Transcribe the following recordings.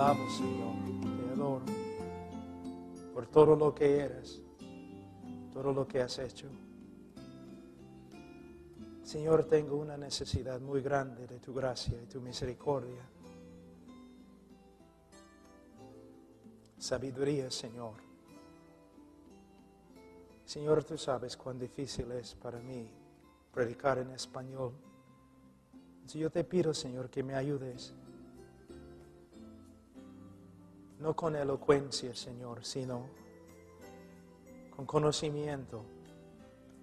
alabo, Señor, te adoro por todo lo que eres, todo lo que has hecho. Señor, tengo una necesidad muy grande de tu gracia y tu misericordia. Sabiduría, Señor. Señor, tú sabes cuán difícil es para mí predicar en español. Entonces yo te pido, Señor, que me ayudes. No con elocuencia, Señor, sino con conocimiento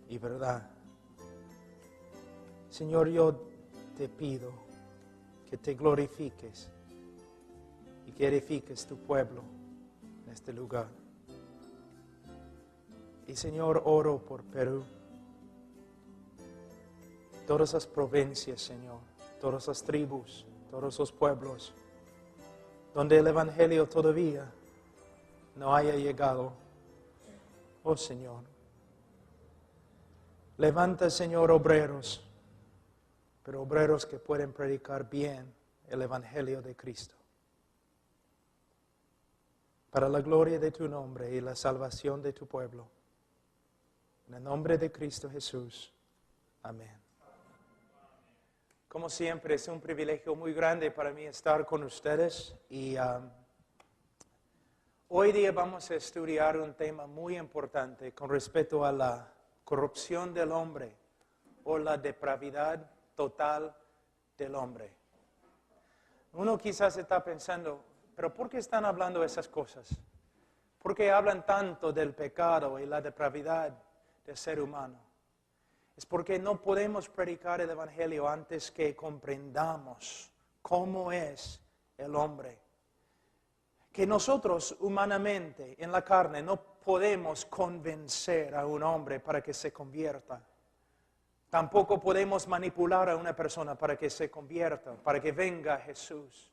y verdad. Señor, yo te pido que te glorifiques y que edifiques tu pueblo en este lugar. Y Señor, oro por Perú, todas las provincias, Señor, todas las tribus, todos los pueblos, donde el Evangelio todavía no haya llegado. Oh Señor, levanta, Señor, obreros, pero obreros que pueden predicar bien el Evangelio de Cristo. Para la gloria de tu nombre y la salvación de tu pueblo. En el nombre de Cristo Jesús. Amén. Como siempre, es un privilegio muy grande para mí estar con ustedes. Y hoy día vamos a estudiar un tema muy importante con respecto a la corrupción del hombre o la depravidad total del hombre. Uno quizás está pensando, ¿pero por qué están hablando esas cosas? ¿Por qué hablan tanto del pecado y la depravidad del ser humano? Es porque no podemos predicar el Evangelio antes que comprendamos cómo es el hombre. Que nosotros humanamente, en la carne, no podemos convencer a un hombre para que se convierta. Tampoco podemos manipular a una persona para que se convierta, para que venga a Jesús.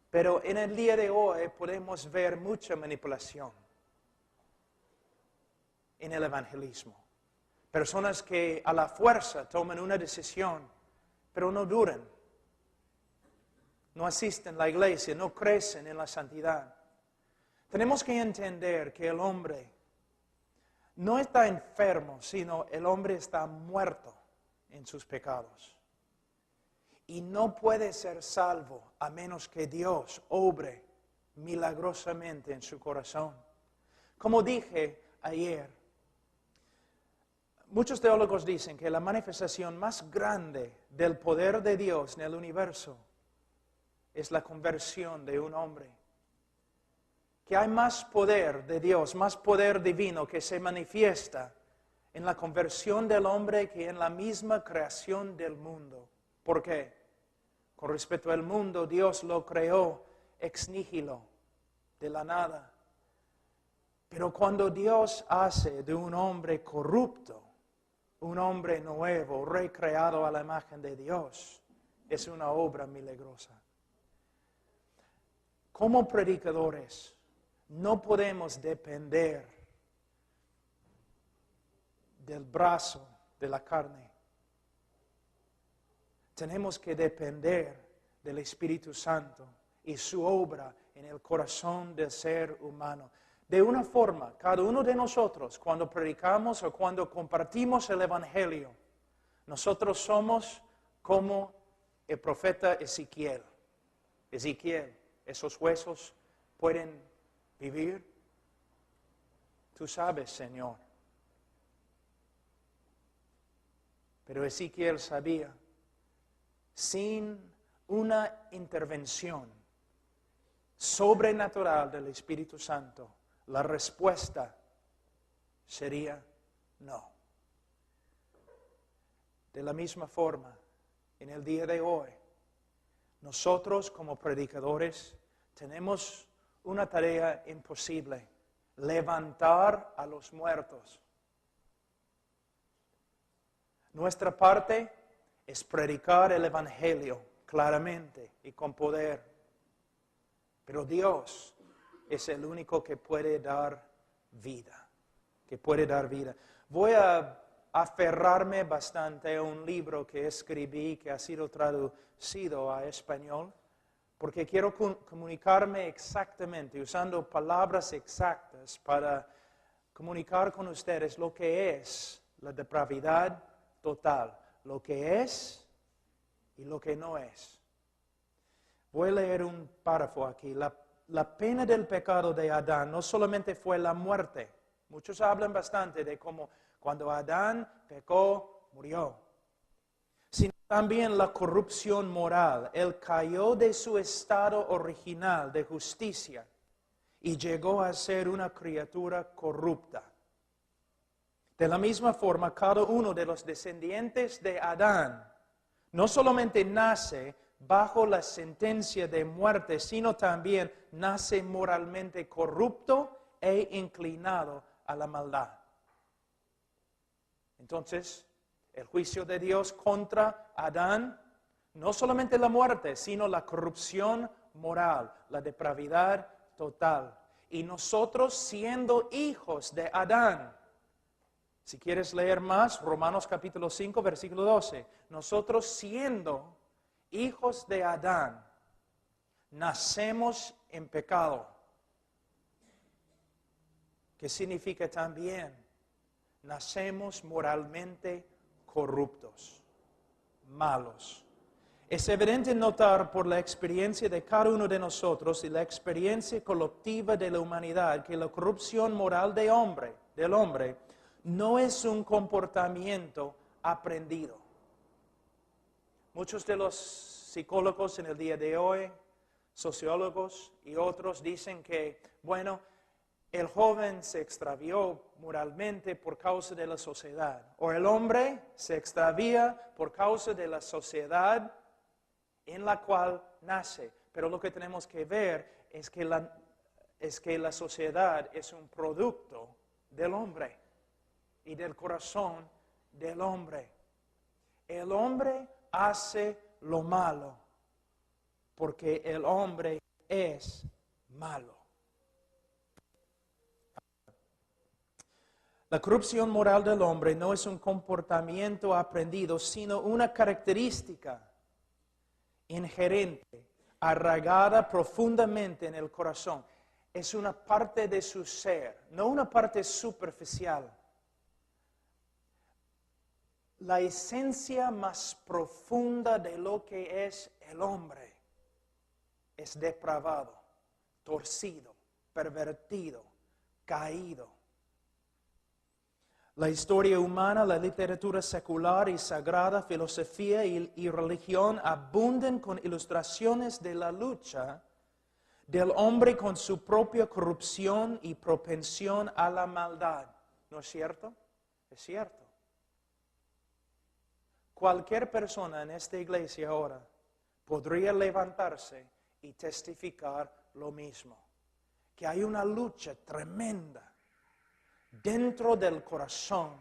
Pero en el día de hoy podemos ver mucha manipulación en el evangelismo. Personas que a la fuerza toman una decisión, pero no duran. No asisten a la iglesia, no crecen en la santidad. Tenemos que entender que el hombre no está enfermo, sino el hombre está muerto en sus pecados. Y no puede ser salvo a menos que Dios obre milagrosamente en su corazón. Como dije ayer, muchos teólogos dicen que la manifestación más grande del poder de Dios en el universo es la conversión de un hombre. Que hay más poder de Dios, más poder divino que se manifiesta en la conversión del hombre que en la misma creación del mundo. ¿Por qué? Con respecto al mundo, Dios lo creó ex nihilo, de la nada. Pero cuando Dios hace de un hombre corrupto, un hombre nuevo, recreado a la imagen de Dios, es una obra milagrosa. Como predicadores, no podemos depender del brazo de la carne. Tenemos que depender del Espíritu Santo y su obra en el corazón del ser humano. De una forma, cada uno de nosotros, cuando predicamos o cuando compartimos el Evangelio, nosotros somos como el profeta Ezequiel. Ezequiel, esos huesos pueden vivir. Tú sabes, Señor. Pero Ezequiel sabía, sin una intervención sobrenatural del Espíritu Santo, la respuesta sería no. De la misma forma, en el día de hoy, nosotros como predicadores tenemos una tarea imposible: levantar a los muertos. Nuestra parte es predicar el Evangelio claramente y con poder. Pero Dios es el único que puede dar vida, Voy a aferrarme bastante a un libro que escribí, que ha sido traducido a español, porque quiero comunicarme exactamente, usando palabras exactas para comunicar con ustedes lo que es la depravidad total, lo que es y lo que no es. Voy a leer un párrafo aquí. La pena del pecado de Adán no solamente fue la muerte. Muchos hablan bastante de cómo cuando Adán pecó, murió. Sino también la corrupción moral. Él cayó de su estado original de justicia y llegó a ser una criatura corrupta. De la misma forma, cada uno de los descendientes de Adán no solamente nace bajo la sentencia de muerte, sino también nace moralmente corrupto e inclinado a la maldad. Entonces, el juicio de Dios contra Adán, no solamente la muerte, sino la corrupción moral, la depravidad total. Y nosotros siendo hijos de Adán, si quieres leer más, Romanos capítulo 5, versículo 12. Nosotros siendo hijos de Adán, nacemos en pecado. ¿Qué significa también? Nacemos moralmente corruptos, malos. Es evidente notar por la experiencia de cada uno de nosotros y la experiencia colectiva de la humanidad que la corrupción moral del hombre, no es un comportamiento aprendido. Muchos de los psicólogos en el día de hoy, sociólogos y otros dicen que, bueno, el joven se extravió moralmente por causa de la sociedad, o el hombre se extravía por causa de la sociedad en la cual nace. Pero lo que tenemos que ver es que la sociedad es un producto del hombre y del corazón del hombre. El hombre hace lo malo porque el hombre es malo. La corrupción moral del hombre no es un comportamiento aprendido, sino una característica inherente, arraigada profundamente en el corazón. Es una parte de su ser, no una parte superficial. La esencia más profunda de lo que es el hombre es depravado, torcido, pervertido, caído. La historia humana, la literatura secular y sagrada, filosofía y religión abundan con ilustraciones de la lucha del hombre con su propia corrupción y propensión a la maldad. ¿No es cierto? Es cierto. Cualquier persona en esta iglesia ahora podría levantarse y testificar lo mismo. Que hay una lucha tremenda dentro del corazón.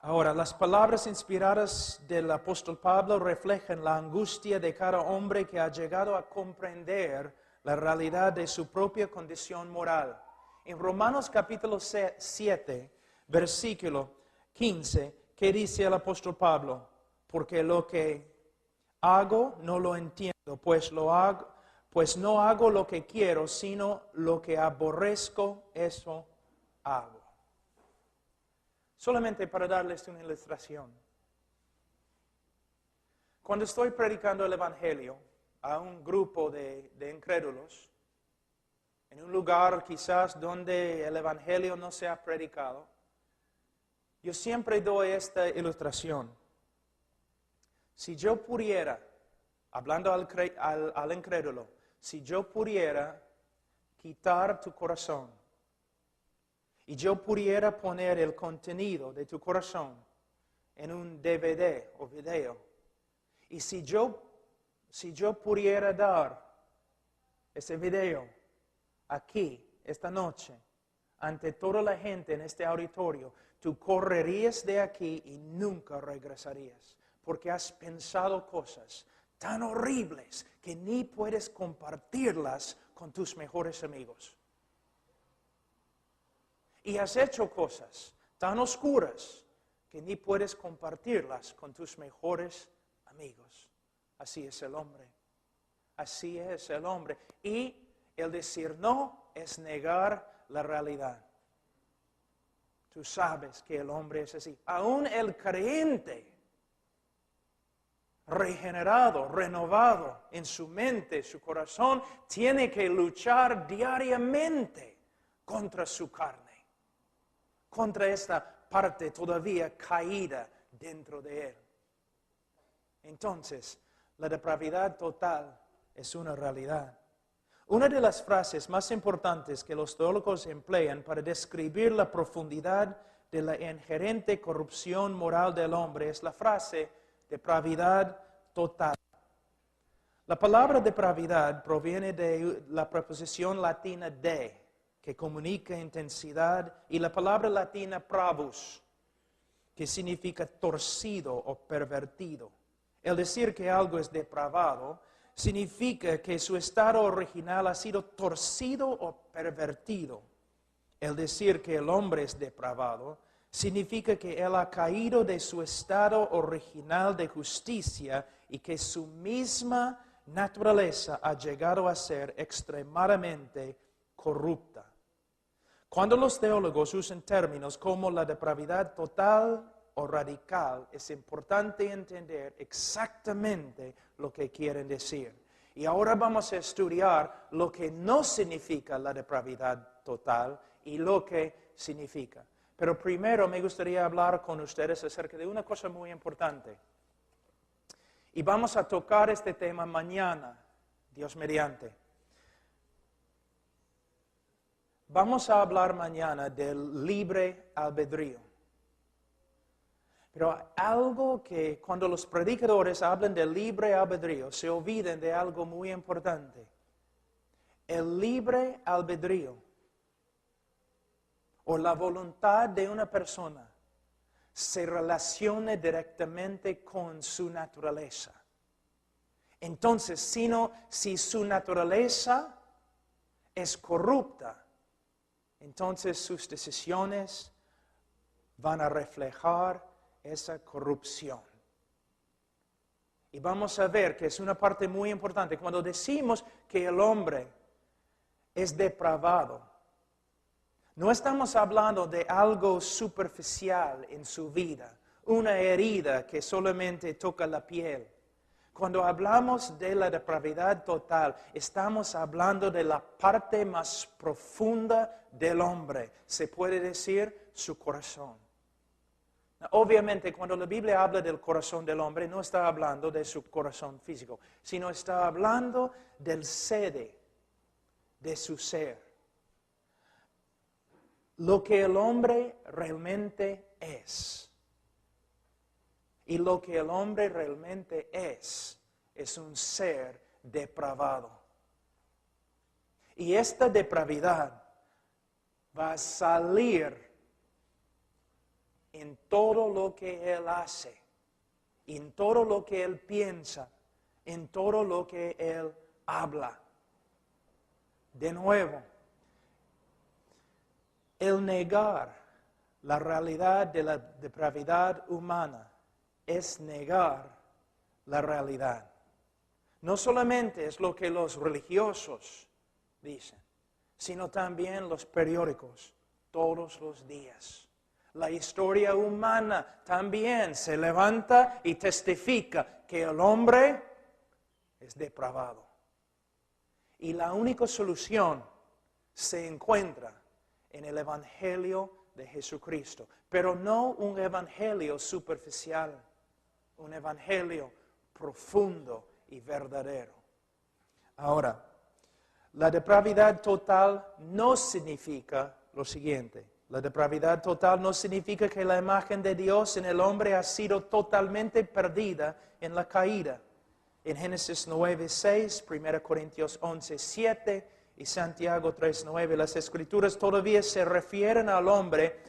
Ahora, las palabras inspiradas del apóstol Pablo reflejan la angustia de cada hombre que ha llegado a comprender la realidad de su propia condición moral. En Romanos capítulo 7, versículo 15, ¿qué dice el apóstol Pablo? Porque lo que hago no lo entiendo, pues no hago lo que quiero, sino lo que aborrezco, eso hago. Solamente para darles una ilustración. Cuando estoy predicando el Evangelio a un grupo de incrédulos, en un lugar quizás donde el Evangelio no se ha predicado, yo siempre doy esta ilustración. Si yo pudiera, hablando al incrédulo, si yo pudiera quitar tu corazón y yo pudiera poner el contenido de tu corazón en un DVD o video, y si yo pudiera dar ese video aquí, esta noche, ante toda la gente en este auditorio, tú correrías de aquí y nunca regresarías, porque has pensado cosas tan horribles que ni puedes compartirlas con tus mejores amigos. Y has hecho cosas tan oscuras que ni puedes compartirlas con tus mejores amigos. amigos. Así es el hombre. Así es el hombre. Y el decir no es negar la realidad. Tú sabes que el hombre es así. Aún el creyente, regenerado, renovado en su mente, su corazón, tiene que luchar diariamente contra su carne, contra esta parte todavía caída dentro de él. Entonces, la depravidad total es una realidad. Una de las frases más importantes que los teólogos emplean para describir la profundidad de la inherente corrupción moral del hombre es la frase depravidad total. La palabra depravidad proviene de la preposición latina de, que comunica intensidad, y la palabra latina pravus, que significa torcido o pervertido. El decir que algo es depravado significa que su estado original ha sido torcido o pervertido. El decir que el hombre es depravado significa que él ha caído de su estado original de justicia y que su misma naturaleza ha llegado a ser extremadamente corrupta. Cuando los teólogos usan términos como la depravidad total o radical, es importante entender exactamente lo que quieren decir. Y ahora vamos a estudiar lo que no significa la depravidad total y lo que significa. Pero primero me gustaría hablar con ustedes acerca de una cosa muy importante. Y vamos a tocar este tema mañana, Dios mediante. Vamos a hablar mañana del libre albedrío. Pero algo que cuando los predicadores hablan del libre albedrío, se olvidan de algo muy importante. El libre albedrío, o la voluntad de una persona, se relaciona directamente con su naturaleza. Entonces, si su naturaleza es corrupta, entonces sus decisiones van a reflejar esa corrupción. Y vamos a ver que es una parte muy importante. Cuando decimos que el hombre es depravado, no estamos hablando de algo superficial en su vida, una herida que solamente toca la piel. Cuando hablamos de la depravidad total, estamos hablando de la parte más profunda del hombre, se puede decir su corazón. Obviamente, cuando la Biblia habla del corazón del hombre, no está hablando de su corazón físico, sino está hablando del sede de su ser. Lo que el hombre realmente es. Y lo que el hombre realmente es un ser depravado. Y esta depravidad va a salir en todo lo que él hace, en todo lo que él piensa, en todo lo que él habla. De nuevo, el negar la realidad de la depravidad humana es negar la realidad. No solamente es lo que los religiosos dicen, sino también los periódicos todos los días. La historia humana también se levanta y testifica que el hombre es depravado. Y la única solución se encuentra en el Evangelio de Jesucristo. Pero no un evangelio superficial, un evangelio profundo y verdadero. Ahora, la depravidad total no significa lo siguiente. La depravidad total no significa que la imagen de Dios en el hombre ha sido totalmente perdida en la caída. En Génesis 9:6, 1 Corintios 11:7 y Santiago 3:9, las Escrituras todavía se refieren al hombre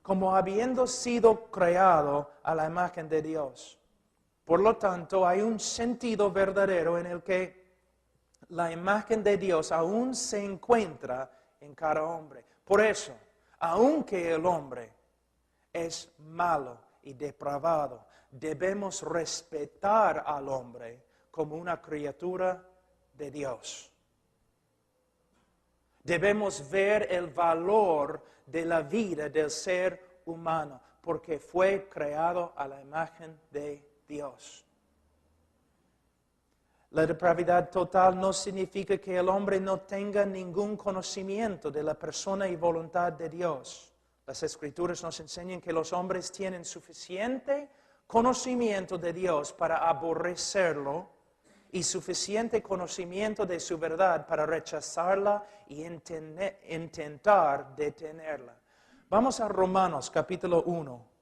como habiendo sido creado a la imagen de Dios. Por lo tanto, hay un sentido verdadero en el que la imagen de Dios aún se encuentra en cada hombre. Por eso, aunque el hombre es malo y depravado. Debemos respetar al hombre como una criatura de Dios. Debemos ver el valor de la vida del ser humano, porque fue creado a la imagen de Dios. La depravidad total no significa que el hombre no tenga ningún conocimiento de la persona y voluntad de Dios. Las Escrituras nos enseñan que los hombres tienen suficiente conocimiento de Dios para aborrecerlo y suficiente conocimiento de su verdad para rechazarla y intentar detenerla. Vamos a Romanos capítulo 1.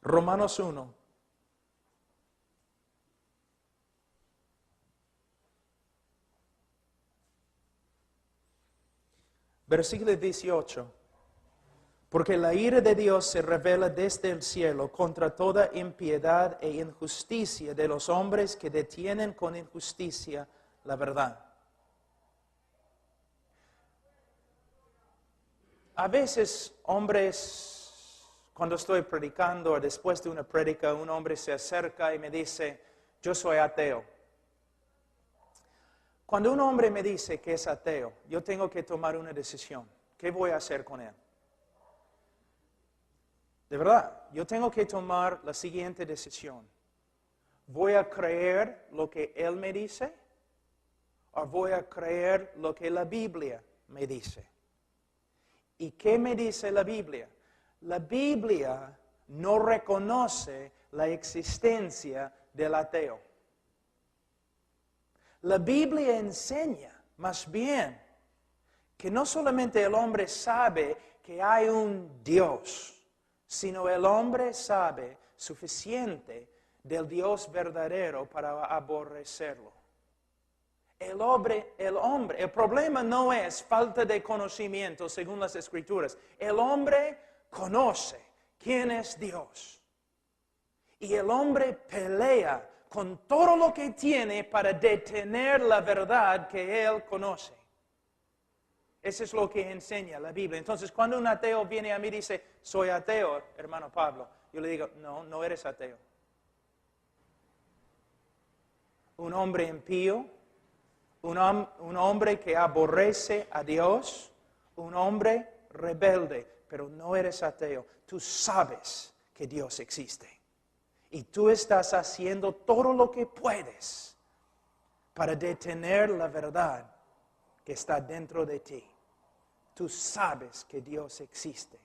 Romanos 1. Versículo 18. Porque la ira de Dios se revela desde el cielo contra toda impiedad e injusticia de los hombres que detienen con injusticia la verdad. A veces, hombres, cuando estoy predicando o después de una prédica, un hombre se acerca y me dice, yo soy ateo. Cuando un hombre me dice que es ateo, yo tengo que tomar una decisión. ¿Qué voy a hacer con él? De verdad, yo tengo que tomar la siguiente decisión. ¿Voy a creer lo que él me dice? ¿O voy a creer lo que la Biblia me dice? ¿Y qué me dice la Biblia? La Biblia no reconoce la existencia del ateo. La Biblia enseña, más bien, que no solamente el hombre sabe que hay un Dios, sino el hombre sabe suficiente del Dios verdadero para aborrecerlo. El problema no es falta de conocimiento según las Escrituras. El hombre conoce quién es Dios. Y el hombre pelea con todo lo que tiene para detener la verdad que él conoce. Eso es lo que enseña la Biblia. Entonces, cuando un ateo viene a mí y dice, soy ateo, hermano Pablo, yo le digo, no eres ateo. Un hombre impío, un hombre que aborrece a Dios, un hombre rebelde, pero no eres ateo. Tú sabes que Dios existe. Y tú estás haciendo todo lo que puedes para detener la verdad que está dentro de ti. Tú sabes que Dios existe.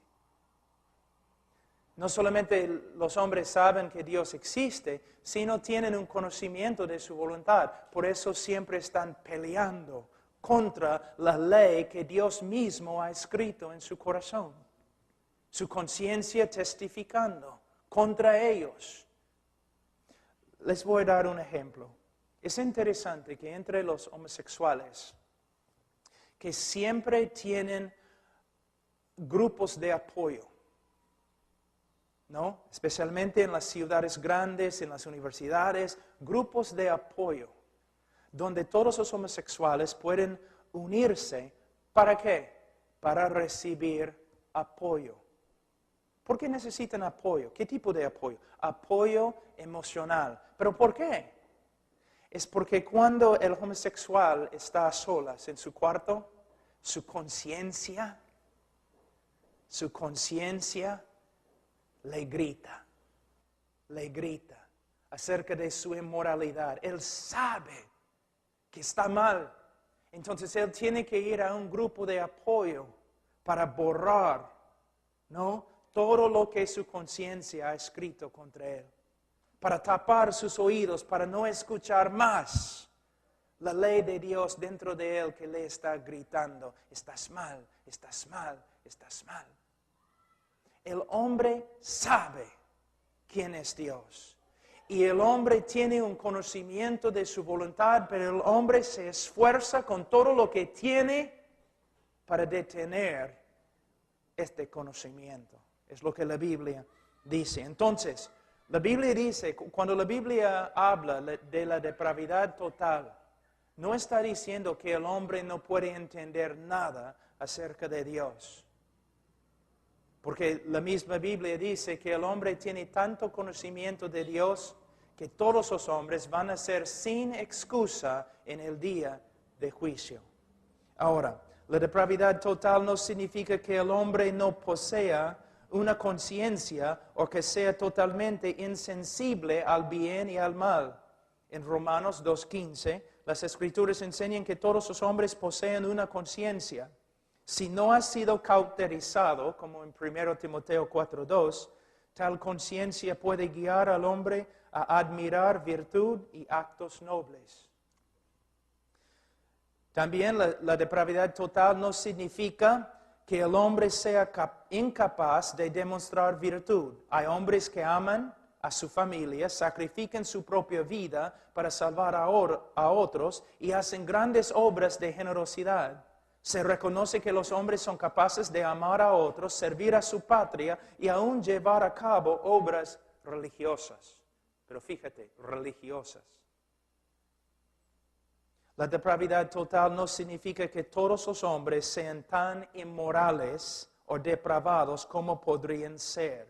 No solamente los hombres saben que Dios existe, sino tienen un conocimiento de su voluntad. Por eso siempre están peleando contra la ley que Dios mismo ha escrito en su corazón. Su conciencia testificando contra ellos. Les voy a dar un ejemplo. Es interesante que entre los homosexuales, que siempre tienen grupos de apoyo, ¿no? Especialmente en las ciudades grandes, en las universidades, grupos de apoyo, donde todos los homosexuales pueden unirse. ¿Para qué? Para recibir apoyo. ¿Por qué necesitan apoyo? ¿Qué tipo de apoyo? Apoyo emocional. ¿Pero por qué? Es porque cuando el homosexual está a solas en su cuarto, su conciencia le grita acerca de su inmoralidad. Él sabe que está mal. Entonces él tiene que ir a un grupo de apoyo para borrar, ¿no?, todo lo que su conciencia ha escrito contra él. Para tapar sus oídos, para no escuchar más la ley de Dios dentro de él que le está gritando, estás mal, estás mal, estás mal. El hombre sabe quién es Dios. Y el hombre tiene un conocimiento de su voluntad, pero el hombre se esfuerza con todo lo que tiene para detener este conocimiento. Es lo que la Biblia dice. Entonces, la Biblia dice, cuando la Biblia habla de la depravidad total, no está diciendo que el hombre no puede entender nada acerca de Dios. Porque la misma Biblia dice que el hombre tiene tanto conocimiento de Dios que todos los hombres van a ser sin excusa en el día de juicio. Ahora, la depravidad total no significa que el hombre no posea una conciencia o que sea totalmente insensible al bien y al mal. En Romanos 2:15, las Escrituras enseñan que todos los hombres poseen una conciencia. Si no ha sido cauterizado, como en 1 Timoteo 4:2, tal conciencia puede guiar al hombre a admirar virtud y actos nobles. También la depravidad total no significa que el hombre sea incapaz de demostrar virtud. Hay hombres que aman a su familia, sacrifican su propia vida para salvar a otros y hacen grandes obras de generosidad. Se reconoce que los hombres son capaces de amar a otros, servir a su patria y aún llevar a cabo obras religiosas. Pero fíjate, religiosas. La depravidad total no significa que todos los hombres sean tan inmorales o depravados como podrían ser.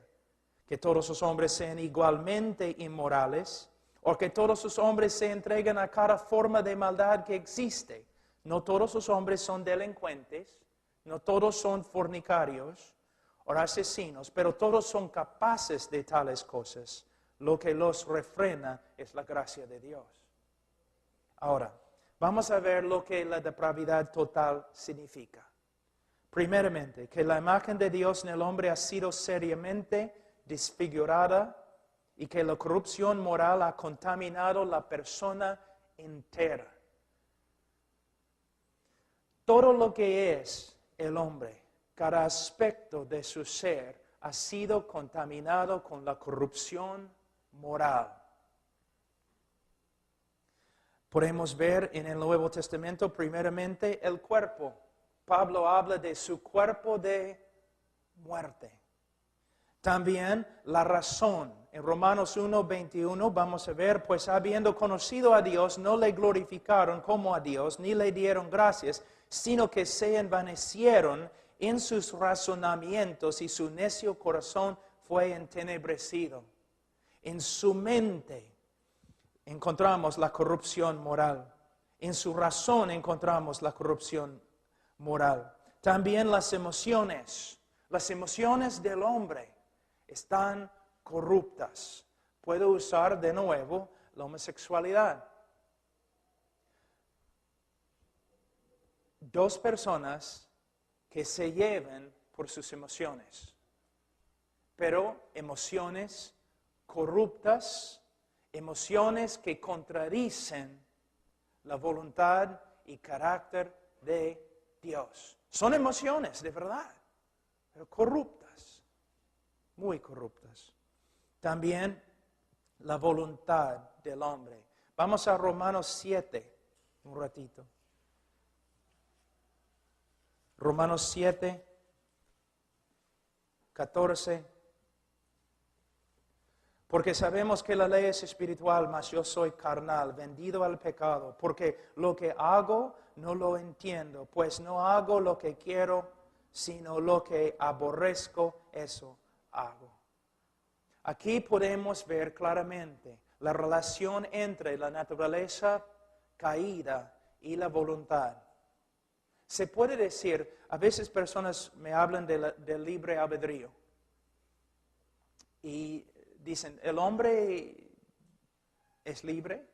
Que todos los hombres sean igualmente inmorales o que todos los hombres se entreguen a cada forma de maldad que existe. No todos los hombres son delincuentes, no todos son fornicarios o asesinos, pero todos son capaces de tales cosas. Lo que los refrena es la gracia de Dios. Ahora, vamos a ver lo que la depravidad total significa. Primeramente, que la imagen de Dios en el hombre ha sido seriamente desfigurada y que la corrupción moral ha contaminado la persona entera. Todo lo que es el hombre, cada aspecto de su ser, ha sido contaminado con la corrupción moral. Podemos ver en el Nuevo Testamento primeramente el cuerpo. Pablo habla de su cuerpo de muerte. También la razón. En Romanos 1:21 vamos a ver, pues habiendo conocido a Dios, no le glorificaron como a Dios, ni le dieron gracias, sino que se envanecieron en sus razonamientos y su necio corazón fue entenebrecido. En su mente encontramos la corrupción moral. En su razón encontramos la corrupción moral. También las emociones del hombre están corruptas. Puedo usar de nuevo la homosexualidad. Dos personas que se lleven por sus emociones, pero emociones corruptas, emociones que contradicen la voluntad y carácter de Dios. Son emociones de verdad, pero corruptas, muy corruptas. También la voluntad del hombre. Vamos a Romanos 7, un ratito. Romanos 7, 14. Porque sabemos que la ley es espiritual, mas yo soy carnal, vendido al pecado. Porque lo que hago no lo entiendo, pues no hago lo que quiero, sino lo que aborrezco, eso hago. Aquí podemos ver claramente la relación entre la naturaleza caída y la voluntad. Se puede decir, a veces personas me hablan del libre albedrío. Y dicen, ¿el hombre es libre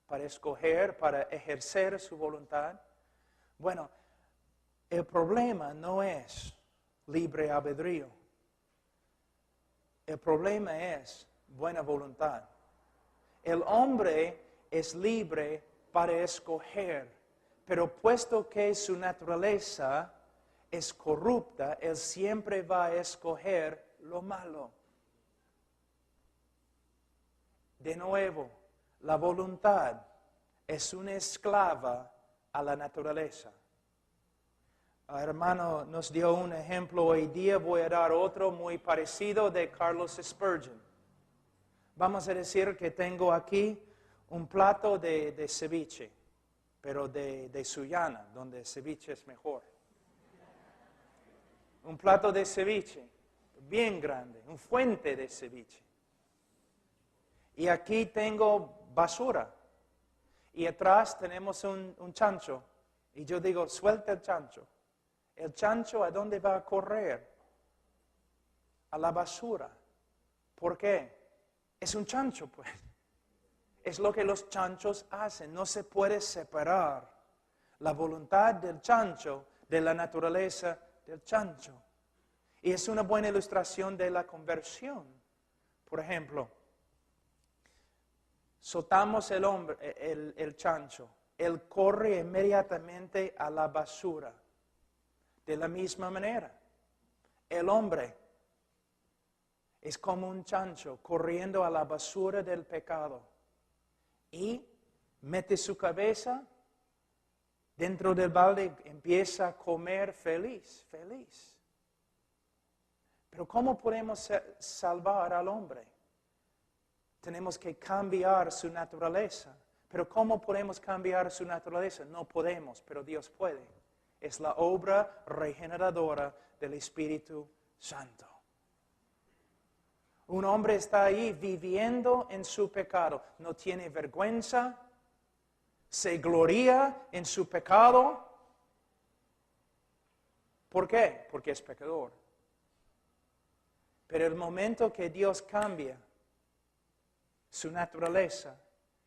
para escoger, para ejercer su voluntad? Bueno, el problema no es libre albedrío. El problema es buena voluntad. El hombre es libre para escoger, pero puesto que su naturaleza es corrupta, él siempre va a escoger lo malo. De nuevo, la voluntad es una esclava a la naturaleza. El hermano nos dio un ejemplo hoy día, voy a dar otro muy parecido de Carlos Spurgeon. Vamos a decir que tengo aquí un plato de ceviche. pero de Sullana, donde el ceviche es mejor. Un plato de ceviche, bien grande, un fuente de ceviche. Y aquí tengo basura. Y atrás tenemos un chancho. Y yo digo, suelta el chancho. ¿El chancho a dónde va a correr? A la basura. ¿Por qué? Es un chancho, pues. Es lo que los chanchos hacen. No se puede separar la voluntad del chancho de la naturaleza del chancho. Y es una buena ilustración de la conversión. Por ejemplo, soltamos el chancho. Él corre inmediatamente a la basura. De la misma manera, el hombre es como un chancho corriendo a la basura del pecado y mete su cabeza dentro del balde y empieza a comer feliz. Pero ¿cómo podemos salvar al hombre? Tenemos que cambiar su naturaleza. Pero ¿cómo podemos cambiar su naturaleza? No podemos, pero Dios puede. Es la obra regeneradora del Espíritu Santo. Un hombre está ahí viviendo en su pecado. No tiene vergüenza. Se gloria en su pecado. ¿Por qué? Porque es pecador. Pero el momento que Dios cambia su naturaleza,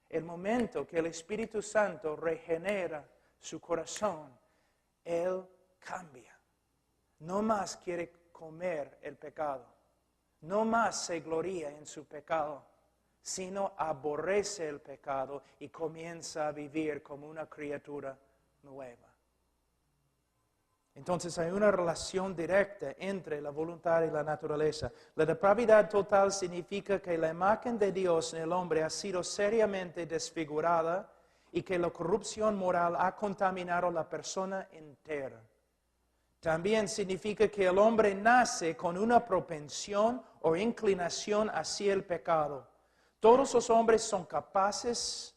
el momento que el Espíritu Santo regenera su corazón, Él cambia. No más quiere comer el pecado. No más se gloria en su pecado, sino aborrece el pecado y comienza a vivir como una criatura nueva. Entonces hay una relación directa entre la voluntad y la naturaleza. La depravidad total significa que la imagen de Dios en el hombre ha sido seriamente desfigurada y que la corrupción moral ha contaminado la persona entera. También significa que el hombre nace con una propensión o inclinación hacia el pecado. Todos los hombres son capaces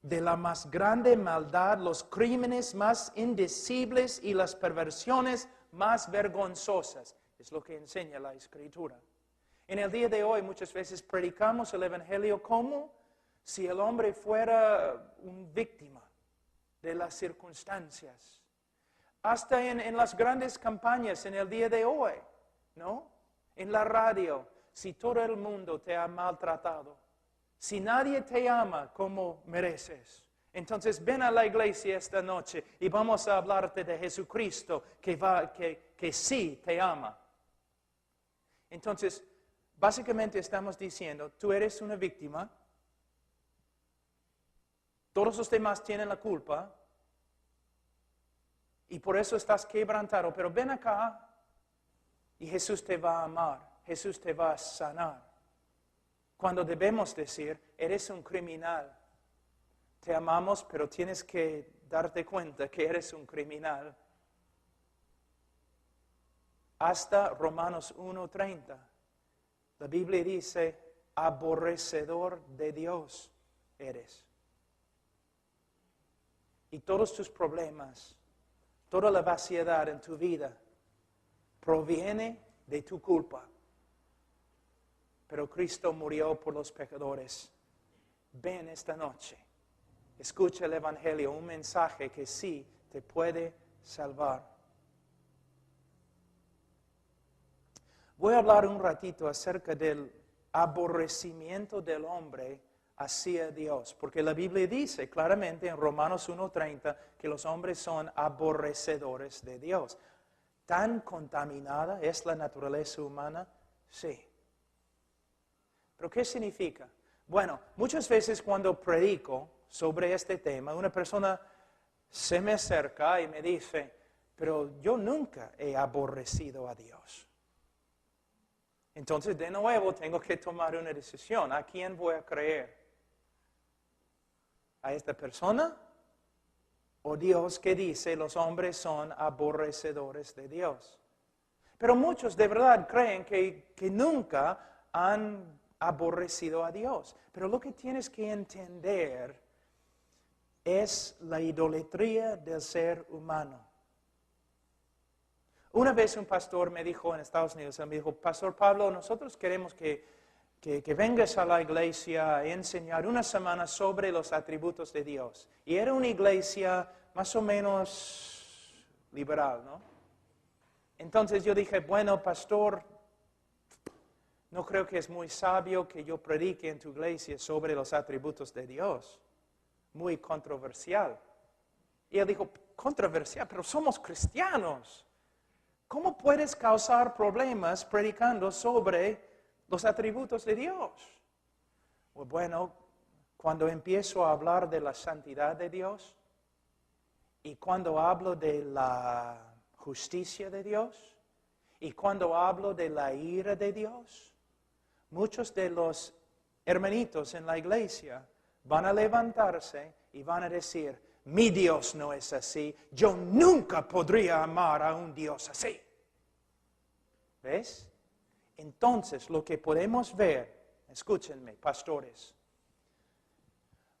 de la más grande maldad, los crímenes más indecibles y las perversiones más vergonzosas. Es lo que enseña la Escritura. En el día de hoy muchas veces predicamos el Evangelio como si el hombre fuera una víctima de las circunstancias. Hasta en las grandes campañas en el día de hoy, ¿no? En la radio, si todo el mundo te ha maltratado, si nadie te ama como mereces, entonces ven a la iglesia esta noche y vamos a hablarte de Jesucristo que sí te ama. Entonces, básicamente estamos diciendo, tú eres una víctima, todos los demás tienen la culpa, y por eso estás quebrantado, pero ven acá y Jesús te va a amar, Jesús te va a sanar. Cuando debemos decir, eres un criminal, te amamos, pero tienes que darte cuenta que eres un criminal. Hasta Romanos 1:30, la Biblia dice, aborrecedor de Dios eres. Y todos tus problemas, toda la vaciedad en tu vida proviene de tu culpa. Pero Cristo murió por los pecadores. Ven esta noche, escucha el Evangelio, un mensaje que sí te puede salvar. Voy a hablar un ratito acerca del aborrecimiento del hombre hacia Dios, porque la Biblia dice claramente en Romanos 1:30 que los hombres son aborrecedores de Dios. ¿Tan contaminada es la naturaleza humana? Sí. ¿Pero qué significa? Bueno, muchas veces cuando predico sobre este tema, una persona se me acerca y me dice, pero yo nunca he aborrecido a Dios. Entonces, de nuevo, tengo que tomar una decisión. ¿A quién voy a creer? ¿A esta persona? ¿O Dios que dice los hombres son aborrecedores de Dios? Pero muchos de verdad creen que nunca han aborrecido a Dios. Pero lo que tienes que entender es la idolatría del ser humano. Una vez un pastor me dijo en Estados Unidos, él me dijo, Pastor Pablo, nosotros queremos que vengas a la iglesia a enseñar una semana sobre los atributos de Dios. Y era una iglesia más o menos liberal, ¿no? Entonces yo dije, bueno, pastor, no creo que es muy sabio que yo predique en tu iglesia sobre los atributos de Dios. Muy controversial. Y él dijo, controversial, pero somos cristianos. ¿Cómo puedes causar problemas predicando sobre los atributos de Dios? Bueno, cuando empiezo a hablar de la santidad de Dios y cuando hablo de la justicia de Dios y cuando hablo de la ira de Dios, muchos de los hermanitos en la iglesia van a levantarse y van a decir, mi Dios no es así, yo nunca podría amar a un Dios así. ¿Ves? Entonces, lo que podemos ver, escúchenme, pastores,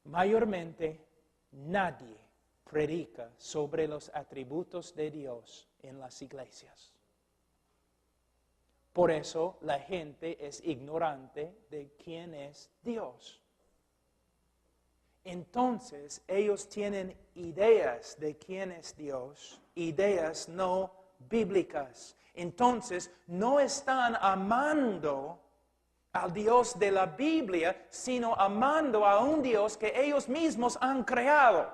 mayormente nadie predica sobre los atributos de Dios en las iglesias. Por eso la gente es ignorante de quién es Dios. Entonces, ellos tienen ideas de quién es Dios, ideas no bíblicas. Entonces, no están amando al Dios de la Biblia, sino amando a un Dios que ellos mismos han creado,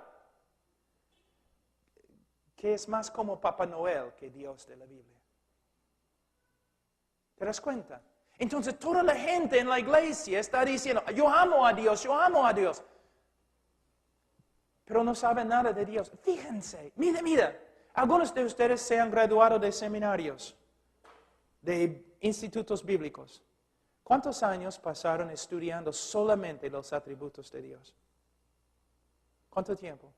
que es más como Papá Noel que Dios de la Biblia. ¿Te das cuenta? Entonces, toda la gente en la iglesia está diciendo, yo amo a Dios, yo amo a Dios. Pero no saben nada de Dios. Fíjense, mira. Algunos de ustedes se han graduado de seminarios, de institutos bíblicos. ¿Cuántos años pasaron estudiando solamente los atributos de Dios? ¿Cuánto tiempo?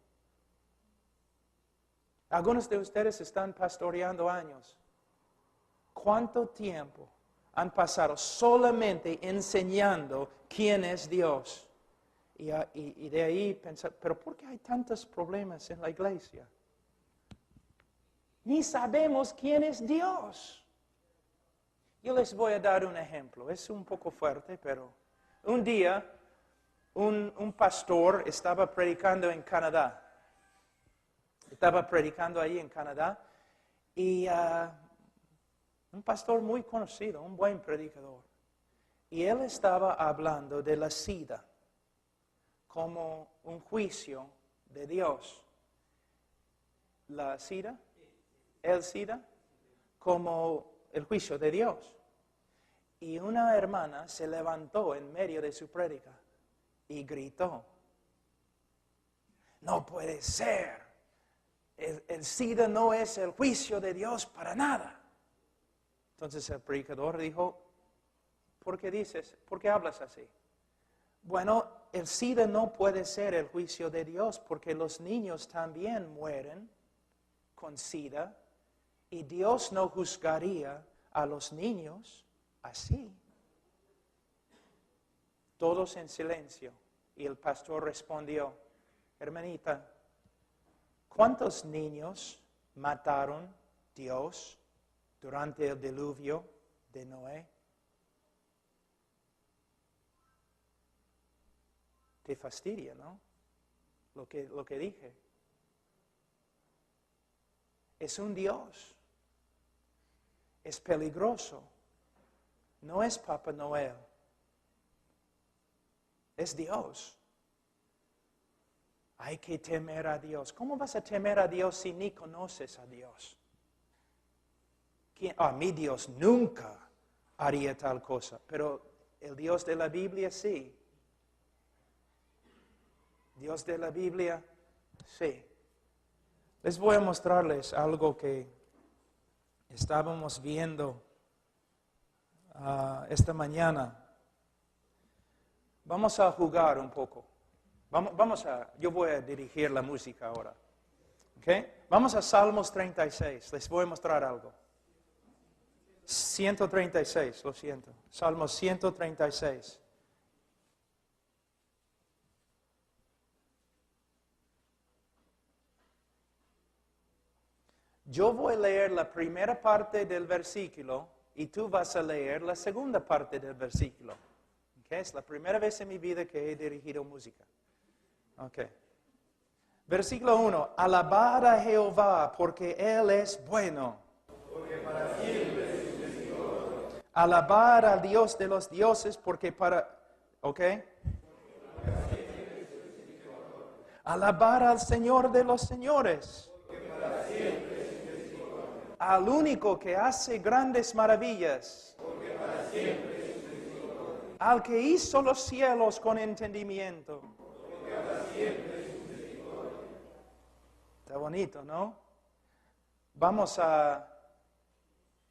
Algunos de ustedes están pastoreando años. ¿Cuánto tiempo han pasado solamente enseñando quién es Dios? Y de ahí pensar, ¿pero por qué hay tantos problemas en la iglesia? Ni sabemos quién es Dios. Yo les voy a dar un ejemplo. Es un poco fuerte, pero un día un pastor estaba predicando en Canadá. Estaba predicando ahí en Canadá y un pastor muy conocido, un buen predicador. Y él estaba hablando de la SIDA como un juicio de Dios. La SIDA, el SIDA, como el juicio de Dios. Y una hermana se levantó en medio de su prédica y gritó, no puede ser, el SIDA no es el juicio de Dios para nada. Entonces el predicador dijo, ¿por qué hablas así? Bueno, el SIDA no puede ser el juicio de Dios porque los niños también mueren con SIDA y Dios no juzgaría a los niños así. Todos en silencio y el pastor respondió, hermanita, ¿cuántos niños mataron Dios durante el diluvio de Noé? Te fastidia, ¿no? Lo que dije. Es un Dios. Es peligroso. No es Papá Noel. Es Dios. Hay que temer a Dios. ¿Cómo vas a temer a Dios si ni conoces a Dios? Mi Dios nunca haría tal cosa, pero el Dios de la Biblia sí. Dios de la Biblia, sí. Les voy a mostrarles algo que estábamos viendo esta mañana. Vamos a jugar un poco. Yo voy a dirigir la música ahora. ¿Okay? Vamos a Salmos 36. Les voy a mostrar algo. 136, lo siento. Salmos 136. Yo voy a leer la primera parte del versículo y tú vas a leer la segunda parte del versículo. Okay? Es la primera vez en mi vida que he dirigido música. Okay. Versículo 1. Alabad a Jehová porque Él es bueno. Porque para siempre es su misericordia. Alabad al Dios de los dioses porque para... ¿Ok? Alabad al Señor de los señores. Porque para siempre es su misericordia. Al único que hace grandes maravillas. Porque para siempre es su misericordia. Al que hizo los cielos con entendimiento. Porque para siempre. Está bonito, ¿no? Vamos a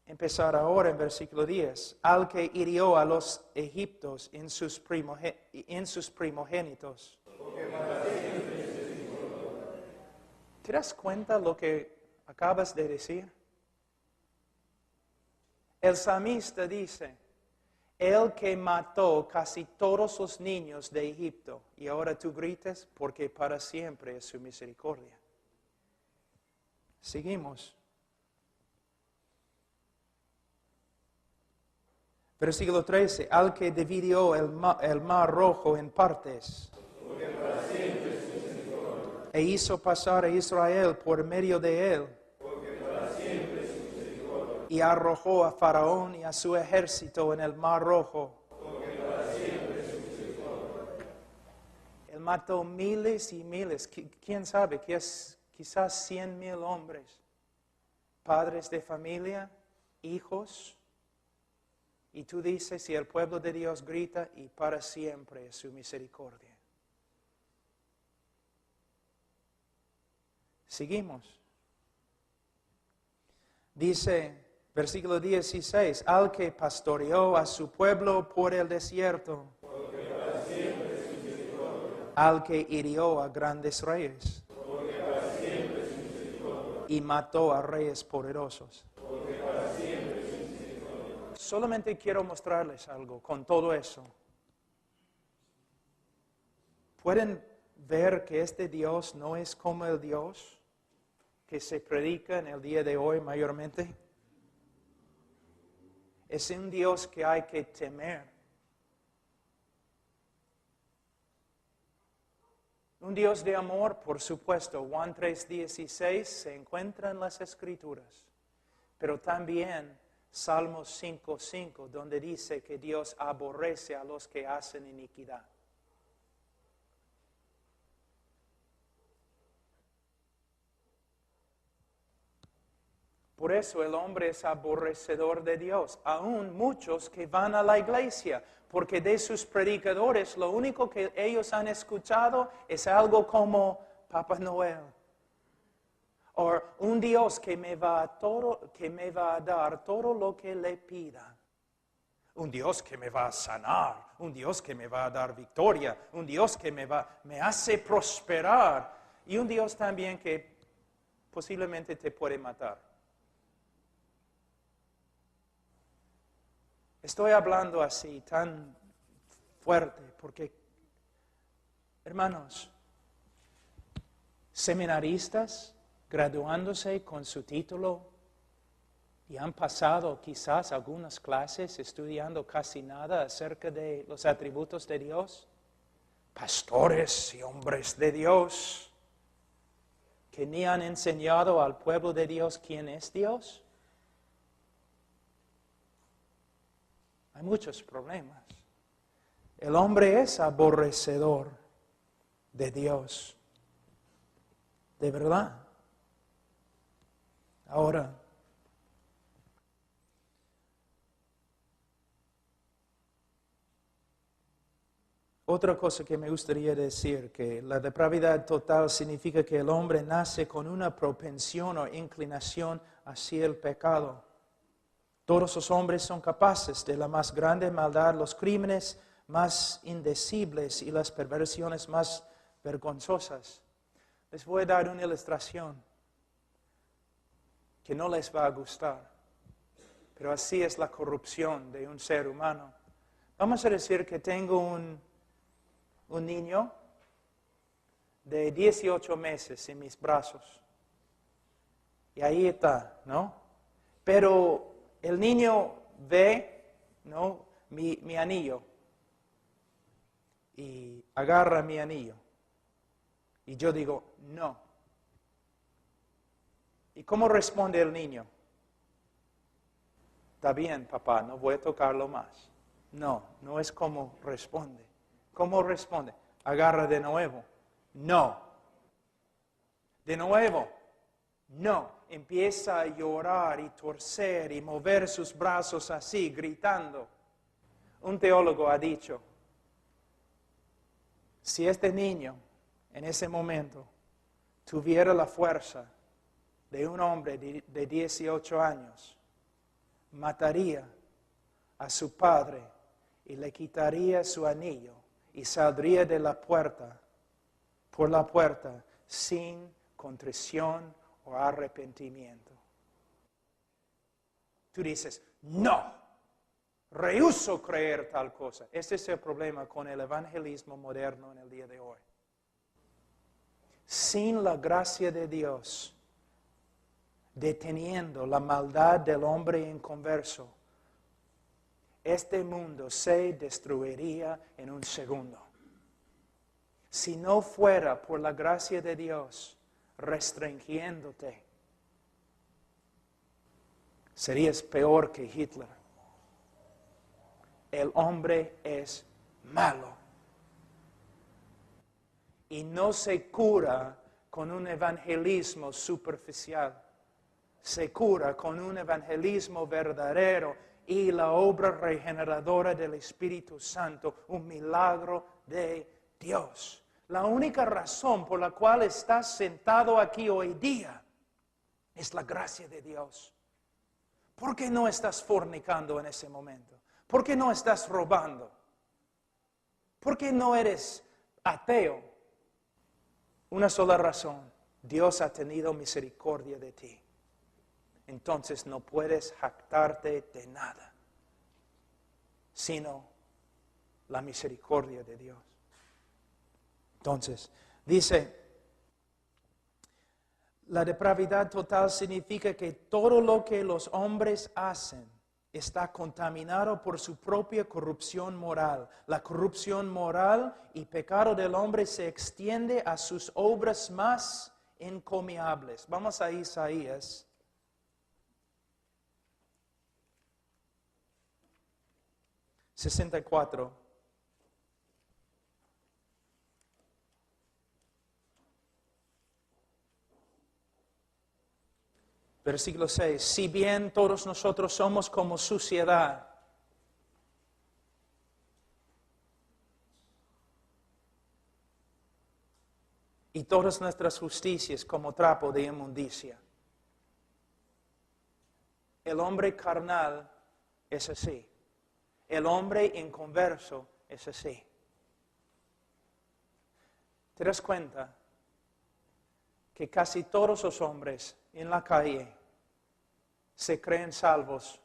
empezar ahora en versículo 10. Al que hirió a los egipcios en sus primogénitos. ¿Te das cuenta lo que acabas de decir? El salmista dice, el que mató casi todos los niños de Egipto. Y ahora tú gritas, porque para siempre es su misericordia. Seguimos. Versículo 13. Al que dividió el mar rojo en partes. E hizo pasar a Israel por medio de él. Y arrojó a Faraón y a su ejército en el mar rojo. Él mató miles y miles. ¿Quién sabe? Quizás 100,000 hombres, padres de familia, hijos. Y tú dices, y el pueblo de Dios grita, y para siempre es su misericordia. Seguimos. Dice, versículo 16, al que pastoreó a su pueblo por el desierto. Porque para siempre es su misericordia. Al que hirió a grandes reyes. Y mató a reyes poderosos. Solamente quiero mostrarles algo con todo eso. ¿Pueden ver que este Dios no es como el Dios que se predica en el día de hoy mayormente? Es un Dios que hay que temer. Un Dios de amor, por supuesto. Juan 3:16 se encuentra en las Escrituras. Pero también Salmos 5:5, donde dice que Dios aborrece a los que hacen iniquidad. Por eso el hombre es aborrecedor de Dios. Aún muchos que van a la iglesia, porque de sus predicadores lo único que ellos han escuchado es algo como Papá Noel. O un Dios que me va a dar todo lo que le pida. Un Dios que me va a sanar. Un Dios que me va a dar victoria. Un Dios que me hace prosperar. Y un Dios también que posiblemente te puede matar. Estoy hablando así, tan fuerte, porque, hermanos, seminaristas graduándose con su título y han pasado quizás algunas clases estudiando casi nada acerca de los atributos de Dios, pastores y hombres de Dios que ni han enseñado al pueblo de Dios quién es Dios. Hay muchos problemas. El hombre es aborrecedor de Dios. De verdad. Ahora, otra cosa que me gustaría decir, que la depravidad total significa que el hombre nace con una propensión o inclinación hacia el pecado. Todos los hombres son capaces de la más grande maldad, los crímenes más indecibles y las perversiones más vergonzosas. Les voy a dar una ilustración que no les va a gustar, pero así es la corrupción de un ser humano. Vamos a decir que tengo un niño de 18 meses en mis brazos. Y ahí está, ¿no? Pero el niño ve, ¿no? Mi anillo. Y agarra mi anillo. Y yo digo, no. ¿Y cómo responde el niño? Está bien, papá, no voy a tocarlo más. No, no es como responde. ¿Cómo responde? Agarra de nuevo. No. De nuevo. No. Empieza a llorar y torcer y mover sus brazos así, gritando. Un teólogo ha dicho, si este niño en ese momento tuviera la fuerza de un hombre de 18 años, mataría a su padre y le quitaría su anillo y saldría de la puerta, por la puerta, sin contrición o arrepentimiento. Tú dices, no, rehúso creer tal cosa. Este es el problema con el evangelismo moderno en el día de hoy. Sin la gracia de Dios, deteniendo la maldad del hombre inconverso, este mundo se destruiría en un segundo. Si no fuera por la gracia de Dios restringiéndote, serías peor que Hitler. El hombre es malo. Y no se cura con un evangelismo superficial. Se cura con un evangelismo verdadero y la obra regeneradora del Espíritu Santo, un milagro de Dios. La única razón por la cual estás sentado aquí hoy día es la gracia de Dios. ¿Por qué no estás fornicando en ese momento? ¿Por qué no estás robando? ¿Por qué no eres ateo? Una sola razón, Dios ha tenido misericordia de ti. Entonces no puedes jactarte de nada, sino la misericordia de Dios. Entonces, dice, la depravidad total significa que todo lo que los hombres hacen está contaminado por su propia corrupción moral. La corrupción moral y pecado del hombre se extiende a sus obras más encomiables. Vamos a Isaías. ...64... Versículo 6. Si bien todos nosotros somos como suciedad, y todas nuestras justicias como trapo de inmundicia. El hombre carnal es así. El hombre inconverso es así. ¿Te das cuenta que casi todos los hombres en la calle se creen salvos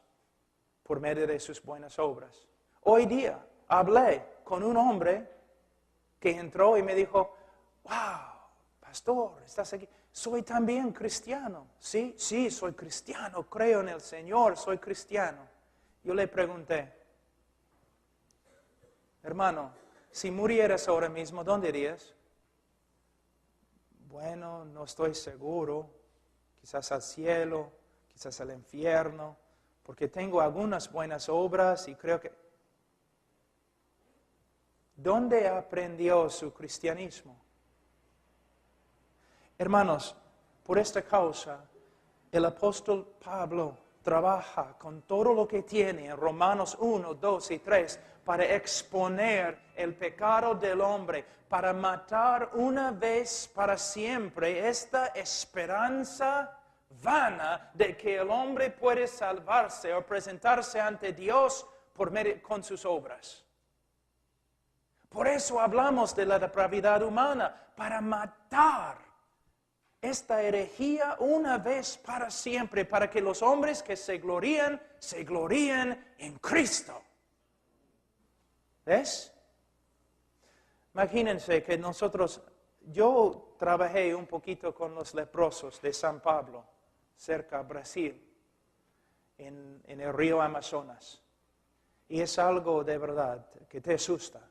por medio de sus buenas obras? Hoy día hablé con un hombre que entró y me dijo, wow, pastor, ¿estás aquí? Soy también cristiano. Sí, soy cristiano, creo en el Señor, soy cristiano. Yo le pregunté, hermano, si murieras ahora mismo, ¿dónde irías? Bueno, no estoy seguro, quizás al cielo, quizás al infierno, porque tengo algunas buenas obras y creo que... ¿Dónde aprendió su cristianismo? Hermanos, por esta causa, el apóstol Pablo trabaja con todo lo que tiene en Romanos 1, 2 y 3 para exponer el pecado del hombre, para matar una vez para siempre esta esperanza vana de que el hombre puede salvarse o presentarse ante Dios con sus obras. Por eso hablamos de la depravidad humana, para matar esta herejía una vez para siempre, para que los hombres que se glorían en Cristo. ¿Ves? Imagínense que yo trabajé un poquito con los leprosos de San Pablo. cerca a Brasil, en el río Amazonas. Y es algo de verdad que te asusta.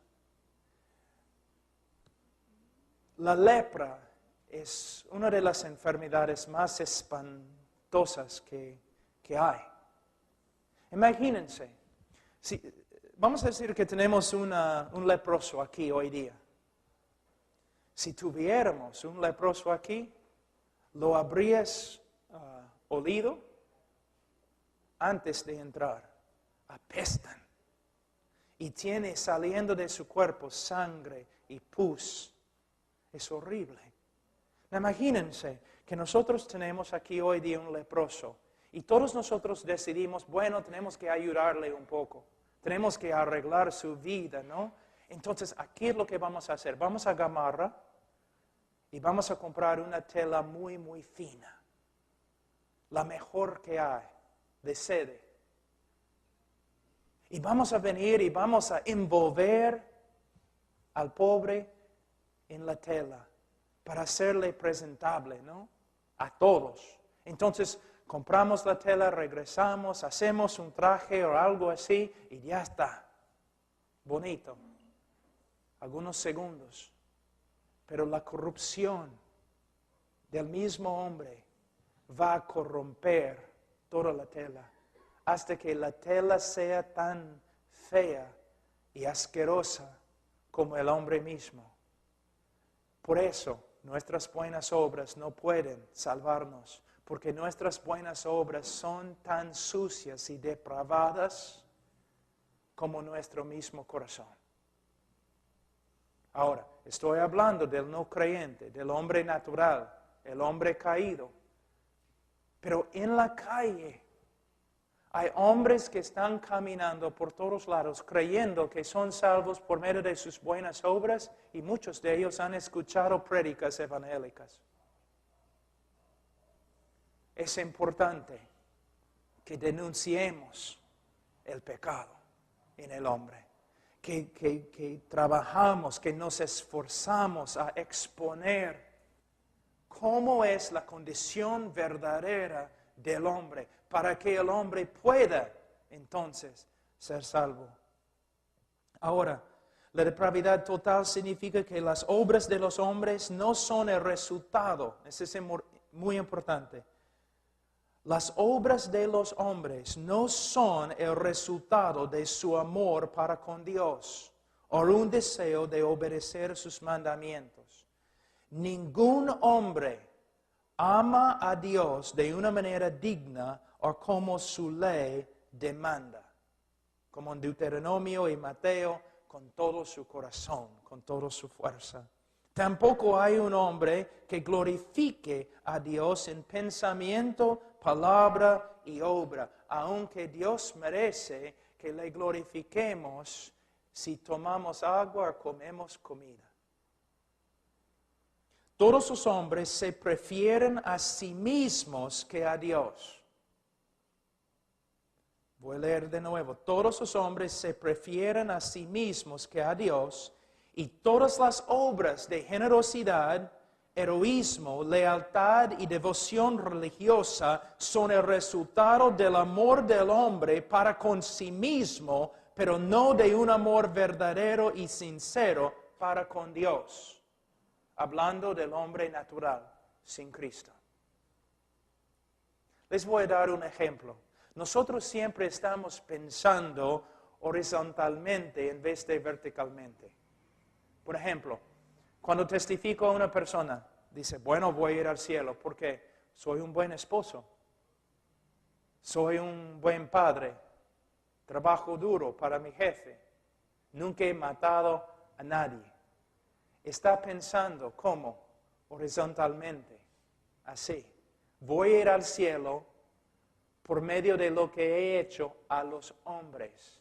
La lepra es una de las enfermedades más espantosas que hay. Imagínense, vamos a decir que tenemos un leproso aquí hoy día. Si tuviéramos un leproso aquí, lo habrías olido antes de entrar. Apestan. Y tiene saliendo de su cuerpo sangre y pus. Es horrible. Imagínense que nosotros tenemos aquí hoy día un leproso y todos nosotros decidimos, bueno, tenemos que ayudarle un poco. Tenemos que arreglar su vida, ¿no? Entonces, aquí es lo que vamos a hacer. Vamos a Gamarra y vamos a comprar una tela muy, muy fina. La mejor que hay, de sede. Y vamos a venir y vamos a envolver al pobre en la tela para hacerle presentable, ¿no? A todos. Entonces, compramos la tela, regresamos, hacemos un traje o algo así y ya está. Bonito. Algunos segundos. Pero la corrupción del mismo hombre va a corromper toda la tela hasta que la tela sea tan fea y asquerosa como el hombre mismo. Por eso, nuestras buenas obras no pueden salvarnos, porque nuestras buenas obras son tan sucias y depravadas como nuestro mismo corazón. Ahora, estoy hablando del no creyente, del hombre natural, el hombre caído. Pero en la calle hay hombres que están caminando por todos lados creyendo que son salvos por medio de sus buenas obras y muchos de ellos han escuchado prédicas evangélicas. Es importante que denunciemos el pecado en el hombre, que trabajamos, que nos esforzamos a exponer cómo es la condición verdadera del hombre, para que el hombre pueda entonces ser salvo. Ahora, la depravidad total significa que las obras de los hombres no son el resultado. Eso es muy importante. Las obras de los hombres no son el resultado de su amor para con Dios o un deseo de obedecer sus mandamientos. Ningún hombre ama a Dios de una manera digna o como su ley demanda, como en Deuteronomio y Mateo, con todo su corazón, con toda su fuerza. Tampoco hay un hombre que glorifique a Dios en pensamiento, palabra y obra, aunque Dios merece que le glorifiquemos si tomamos agua o comemos comida. Todos los hombres se prefieren a sí mismos que a Dios. Voy a leer de nuevo. Todos los hombres se prefieren a sí mismos que a Dios, y todas las obras de generosidad, heroísmo, lealtad y devoción religiosa son el resultado del amor del hombre para con sí mismo, pero no de un amor verdadero y sincero para con Dios. Hablando del hombre natural, sin Cristo. Les voy a dar un ejemplo. Nosotros siempre estamos pensando horizontalmente en vez de verticalmente. Por ejemplo, cuando testifico a una persona, dice, bueno, voy a ir al cielo porque soy un buen esposo, soy un buen padre, trabajo duro para mi jefe, nunca he matado a nadie. Está pensando cómo, horizontalmente, así. Voy a ir al cielo por medio de lo que he hecho a los hombres.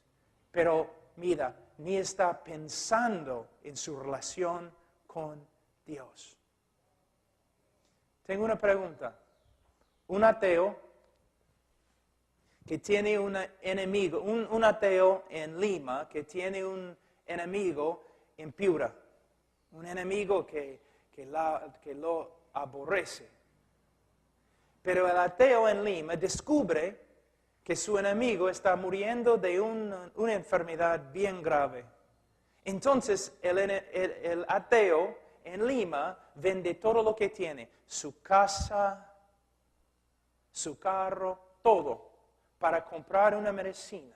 Pero mira, ni está pensando en su relación con Dios. Tengo una pregunta. Un ateo que tiene un enemigo, un ateo en Lima que tiene un enemigo en Piura. Un enemigo que lo aborrece. Pero el ateo en Lima descubre que su enemigo está muriendo de una enfermedad bien grave. Entonces el ateo en Lima vende todo lo que tiene, su casa, su carro, todo, para comprar una medicina.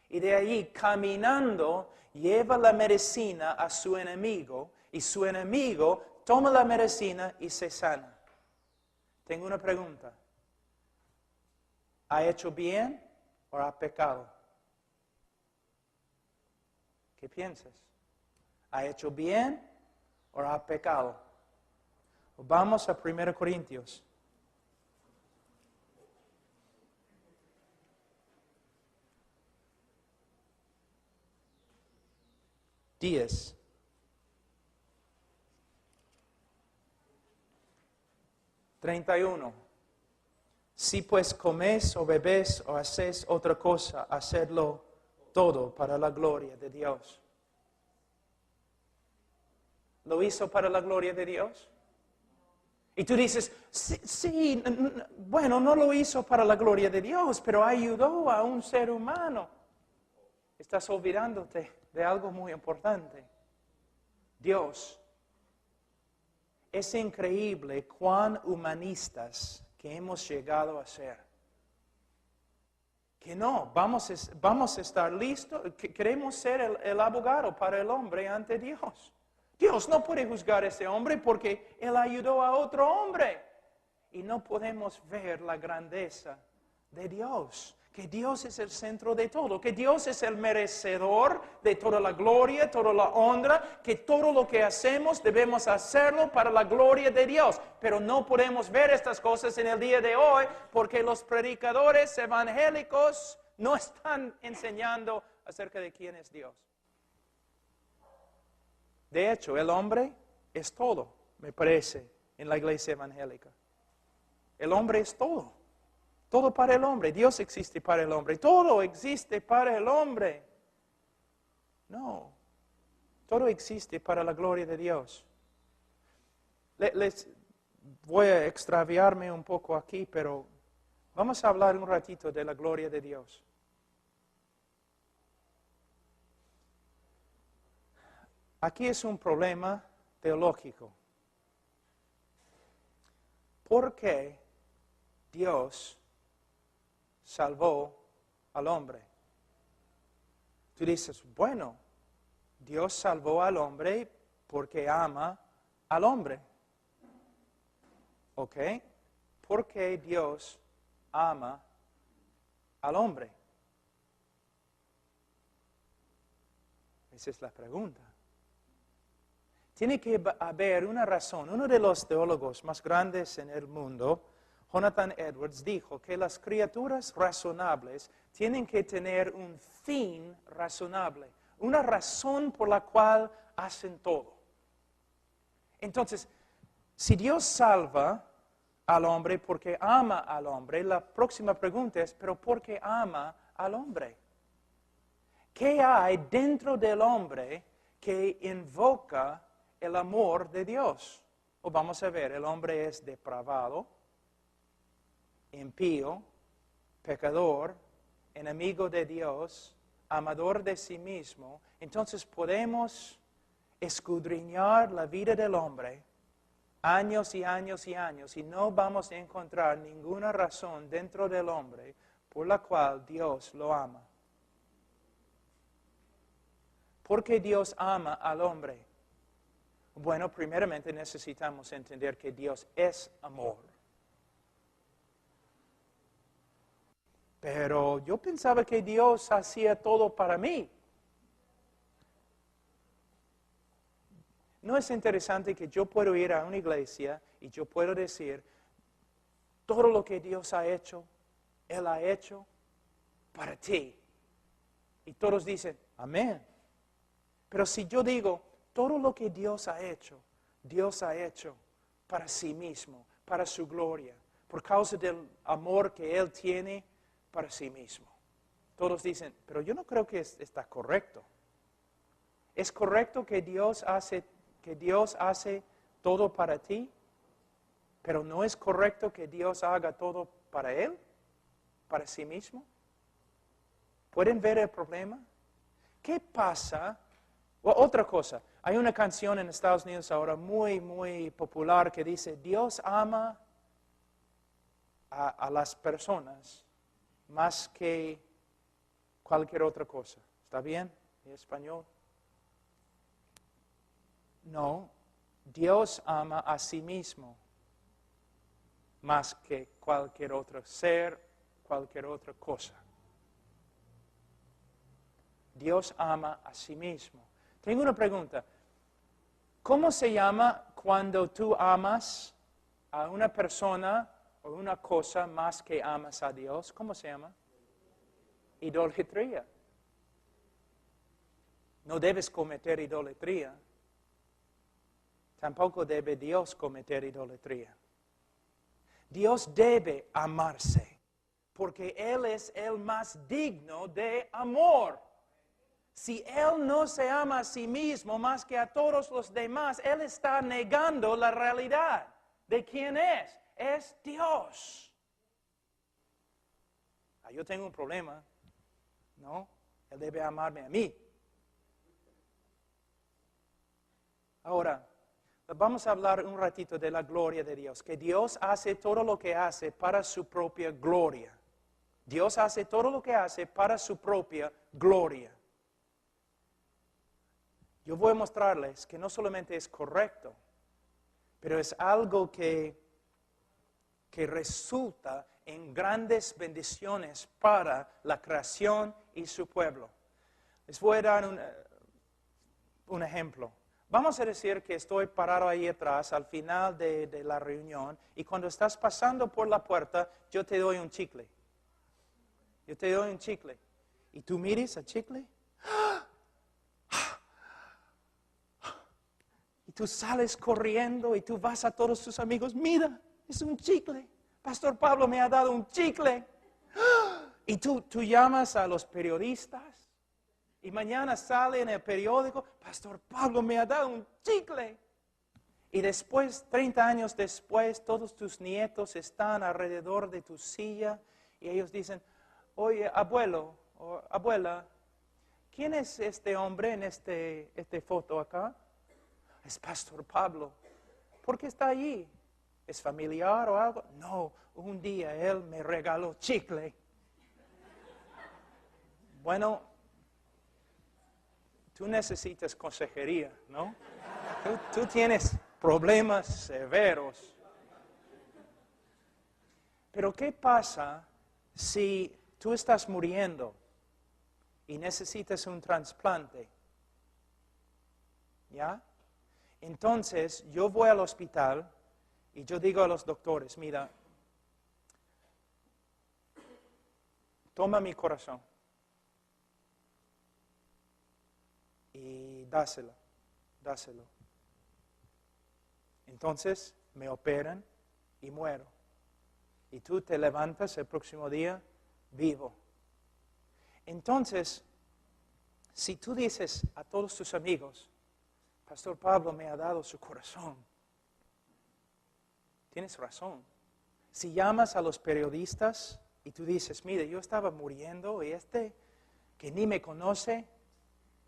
Y de ahí, caminando, lleva la medicina a su enemigo y su enemigo toma la medicina y se sana. Tengo una pregunta. ¿Ha hecho bien o ha pecado? ¿Qué piensas? ¿Ha hecho bien o ha pecado? Vamos a 1 Corintios. Días. 31. Si pues coméis o bebéis o hacéis otra cosa, hacedlo todo para la gloria de Dios. ¿Lo hizo para la gloria de Dios? Y tú dices, sí, bueno, no lo hizo para la gloria de Dios, pero ayudó a un ser humano. Estás olvidándote de algo muy importante. Dios. Es increíble cuán humanistas que hemos llegado a ser. Que no, vamos a estar listos, que queremos ser el abogado para el hombre ante Dios. Dios no puede juzgar a ese hombre porque él ayudó a otro hombre. Y no podemos ver la grandeza de Dios. Que Dios es el centro de todo, que Dios es el merecedor de toda la gloria, toda la honra, que todo lo que hacemos debemos hacerlo para la gloria de Dios. Pero no podemos ver estas cosas en el día de hoy porque los predicadores evangélicos no están enseñando acerca de quién es Dios. De hecho, el hombre es todo, me parece, en la iglesia evangélica. El hombre es todo. Todo para el hombre. Dios existe para el hombre. Todo existe para el hombre. No. Todo existe para la gloria de Dios. Les voy a extraviarme un poco aquí, pero vamos a hablar un ratito de la gloria de Dios. Aquí es un problema teológico. ¿Por qué Dios salvó al hombre? Tú dices, bueno, Dios salvó al hombre porque ama al hombre. ¿Ok? ¿Por qué Dios ama al hombre? Esa es la pregunta. Tiene que haber una razón. Uno de los teólogos más grandes en el mundo, Jonathan Edwards, dijo que las criaturas razonables tienen que tener un fin razonable, una razón por la cual hacen todo. Entonces, si Dios salva al hombre porque ama al hombre, la próxima pregunta es, ¿pero por qué ama al hombre? ¿Qué hay dentro del hombre que invoca el amor de Dios? O vamos a ver, el hombre es depravado, impío, pecador, enemigo de Dios, amador de sí mismo. Entonces podemos escudriñar la vida del hombre años y años y años y no vamos a encontrar ninguna razón dentro del hombre por la cual Dios lo ama. ¿Por qué Dios ama al hombre? Bueno, primeramente necesitamos entender que Dios es amor. Pero yo pensaba que Dios hacía todo para mí. ¿No es interesante que yo puedo ir a una iglesia y yo puedo decir, todo lo que Dios ha hecho, Él ha hecho para ti? Y todos dicen, amén. Pero si yo digo, todo lo que Dios ha hecho para sí mismo, para su gloria, por causa del amor que Él tiene para sí mismo. Todos dicen, pero yo no creo que está correcto. ¿Es correcto que Dios hace todo para ti? Pero ¿no es correcto que Dios haga todo para Él? ¿Para sí mismo? ¿Pueden ver el problema? ¿Qué pasa? Otra cosa, hay una canción en Estados Unidos ahora muy, muy popular que dice, Dios ama a las personas más que cualquier otra cosa. ¿Está bien en español? No, Dios ama a sí mismo más que cualquier otro ser, cualquier otra cosa. Dios ama a sí mismo. Tengo una pregunta. ¿Cómo se llama cuando tú amas a una persona o una cosa más que amas a Dios? ¿Cómo se llama? Idolatría. No debes cometer idolatría. Tampoco debe Dios cometer idolatría. Dios debe amarse, porque Él es el más digno de amor. Si Él no se ama a sí mismo más que a todos los demás, Él está negando la realidad de quién es. Es Dios. Yo tengo un problema, ¿no? Él debe amarme a mí. Ahora, vamos a hablar un ratito de la gloria de Dios, que Dios hace todo lo que hace para su propia gloria. Dios hace todo lo que hace para su propia gloria. Yo voy a mostrarles que no solamente es correcto, pero es algo que resulta en grandes bendiciones para la creación y su pueblo. Les voy a dar un ejemplo. Vamos a decir que estoy parado ahí atrás al final de la reunión y cuando estás pasando por la puerta, yo te doy un chicle. Yo te doy un chicle. Y tú mires al chicle. Y tú sales corriendo y tú vas a todos tus amigos. Mira, es un chicle. Pastor Pablo me ha dado un chicle. Y tú llamas a los periodistas. Y mañana sale en el periódico, Pastor Pablo me ha dado un chicle. Y después, 30 años después, todos tus nietos están alrededor de tu silla y ellos dicen, oye, abuelo o abuela, ¿quién es este hombre en esta foto acá? Es Pastor Pablo. ¿Por qué está allí? ¿Es familiar o algo? No, un día él me regaló chicle. Bueno, tú necesitas consejería, ¿no? Tú tienes problemas severos. Pero ¿qué pasa si tú estás muriendo y necesitas un trasplante? ¿Ya? Entonces, yo voy al hospital y yo digo a los doctores, mira, toma mi corazón y dáselo. Entonces, me operan y muero. Y tú te levantas el próximo día vivo. Entonces, si tú dices a todos tus amigos, Pastor Pablo me ha dado su corazón, tienes razón. Si llamas a los periodistas y tú dices, mire, yo estaba muriendo y que ni me conoce,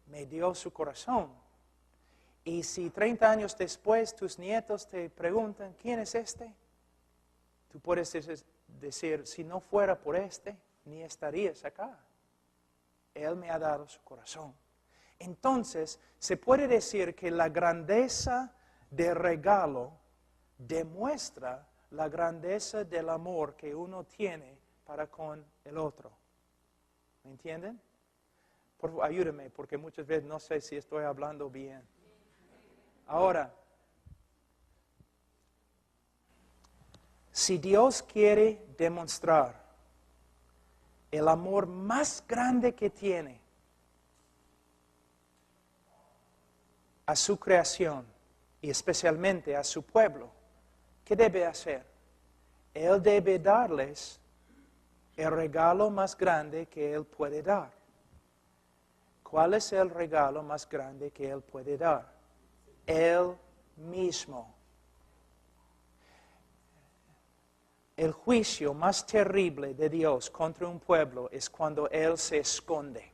me dio su corazón. Y si 30 años después tus nietos te preguntan, ¿quién es este? Tú puedes decir, si no fuera por ni estarías acá. Él me ha dado su corazón. Entonces, se puede decir que la grandeza del regalo demuestra la grandeza del amor que uno tiene para con el otro. ¿Me entienden? Por favor, ayúdame, porque muchas veces no sé si estoy hablando bien. Ahora, si Dios quiere demostrar el amor más grande que tiene a su creación y especialmente a su pueblo, ¿qué debe hacer? Él debe darles el regalo más grande que Él puede dar. ¿Cuál es el regalo más grande que Él puede dar? Él mismo. el juicio más terrible de Dios contra un pueblo es cuando Él se esconde.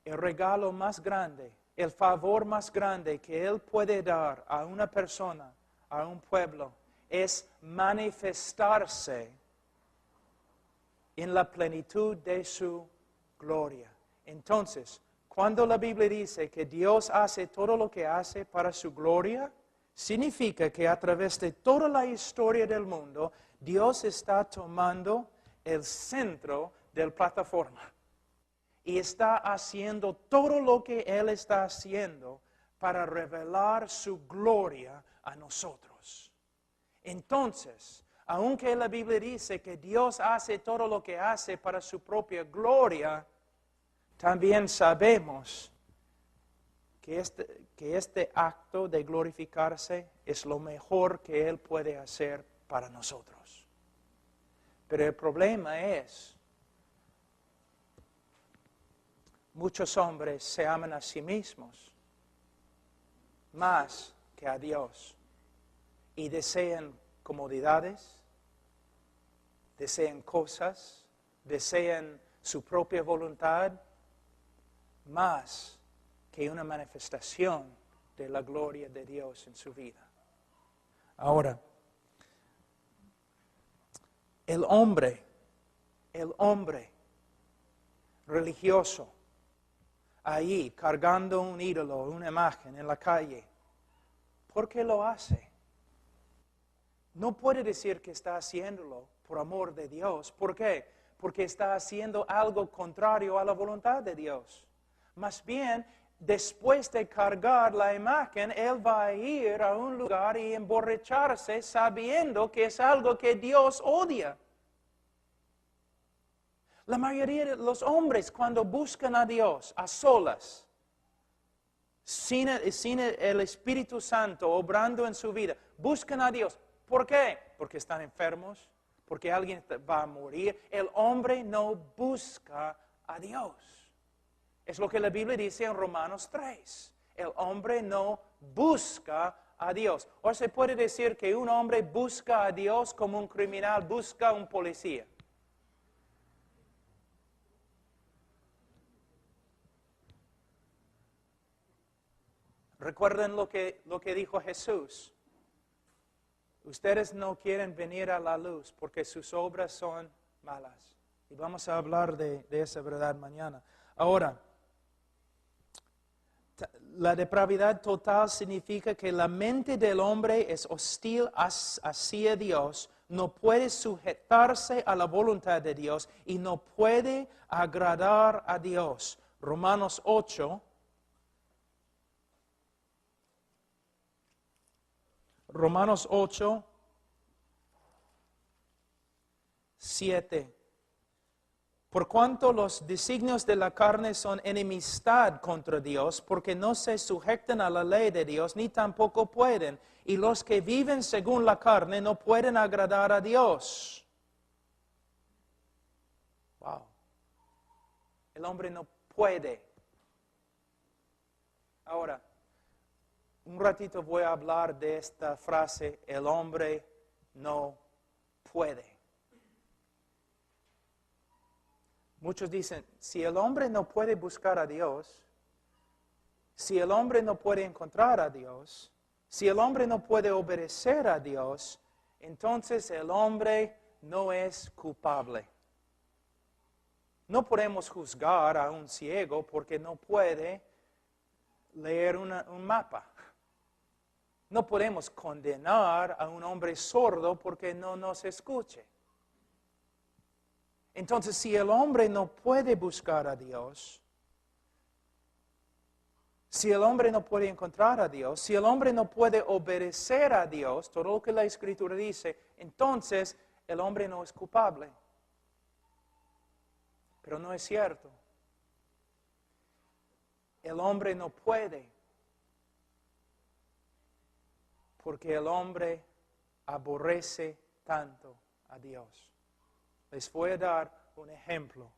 El regalo más grande, el favor más grande que Él puede dar a una persona, a un pueblo, es manifestarse en la plenitud de su gloria. Entonces, cuando la Biblia dice que Dios hace todo lo que hace para su gloria, significa que a través de toda la historia del mundo, Dios está tomando el centro de la plataforma y está haciendo todo lo que Él está haciendo para revelar su gloria a nosotros. Entonces, aunque la Biblia dice que Dios hace todo lo que hace para su propia gloria, también sabemos que este acto de glorificarse es lo mejor que Él puede hacer para nosotros. Pero el problema es, muchos hombres se aman a sí mismos más que a Dios y desean comodidades, desean cosas, desean su propia voluntad más que una manifestación de la gloria de Dios en su vida. Ahora, el hombre religioso, ahí cargando un ídolo, una imagen en la calle, ¿por qué lo hace? No puede decir que está haciéndolo por amor de Dios. ¿Por qué? Porque está haciendo algo contrario a la voluntad de Dios. Más bien, después de cargar la imagen, él va a ir a un lugar y emborracharse sabiendo que es algo que Dios odia. La mayoría de los hombres cuando buscan a Dios a solas, sin el Espíritu Santo obrando en su vida, buscan a Dios. ¿Por qué? Porque están enfermos, porque alguien va a morir. El hombre no busca a Dios. Es lo que la Biblia dice en Romanos 3. El hombre no busca a Dios. O se puede decir que un hombre busca a Dios como un criminal busca a un policía. Recuerden lo que dijo Jesús. Ustedes no quieren venir a la luz porque sus obras son malas. Y vamos a hablar de esa verdad mañana. Ahora, la depravidad total significa que la mente del hombre es hostil hacia Dios, no puede sujetarse a la voluntad de Dios y no puede agradar a Dios. Romanos 8. Romanos 8, 7. Por cuanto los designios de la carne son enemistad contra Dios, porque no se sujetan a la ley de Dios, ni tampoco pueden. Y los que viven según la carne no pueden agradar a Dios. Wow. El hombre no puede. Ahora, un ratito voy a hablar de esta frase, el hombre no puede. Muchos dicen, si el hombre no puede buscar a Dios, si el hombre no puede encontrar a Dios, si el hombre no puede obedecer a Dios, entonces el hombre no es culpable. No podemos juzgar a un ciego porque no puede leer un mapa. No podemos condenar a un hombre sordo porque no nos escuche. Entonces, si el hombre no puede buscar a Dios, si el hombre no puede encontrar a Dios, si el hombre no puede obedecer a Dios, todo lo que la Escritura dice, entonces el hombre no es culpable. Pero no es cierto. El hombre no puede, porque el hombre aborrece tanto a Dios. Les voy a dar un ejemplo.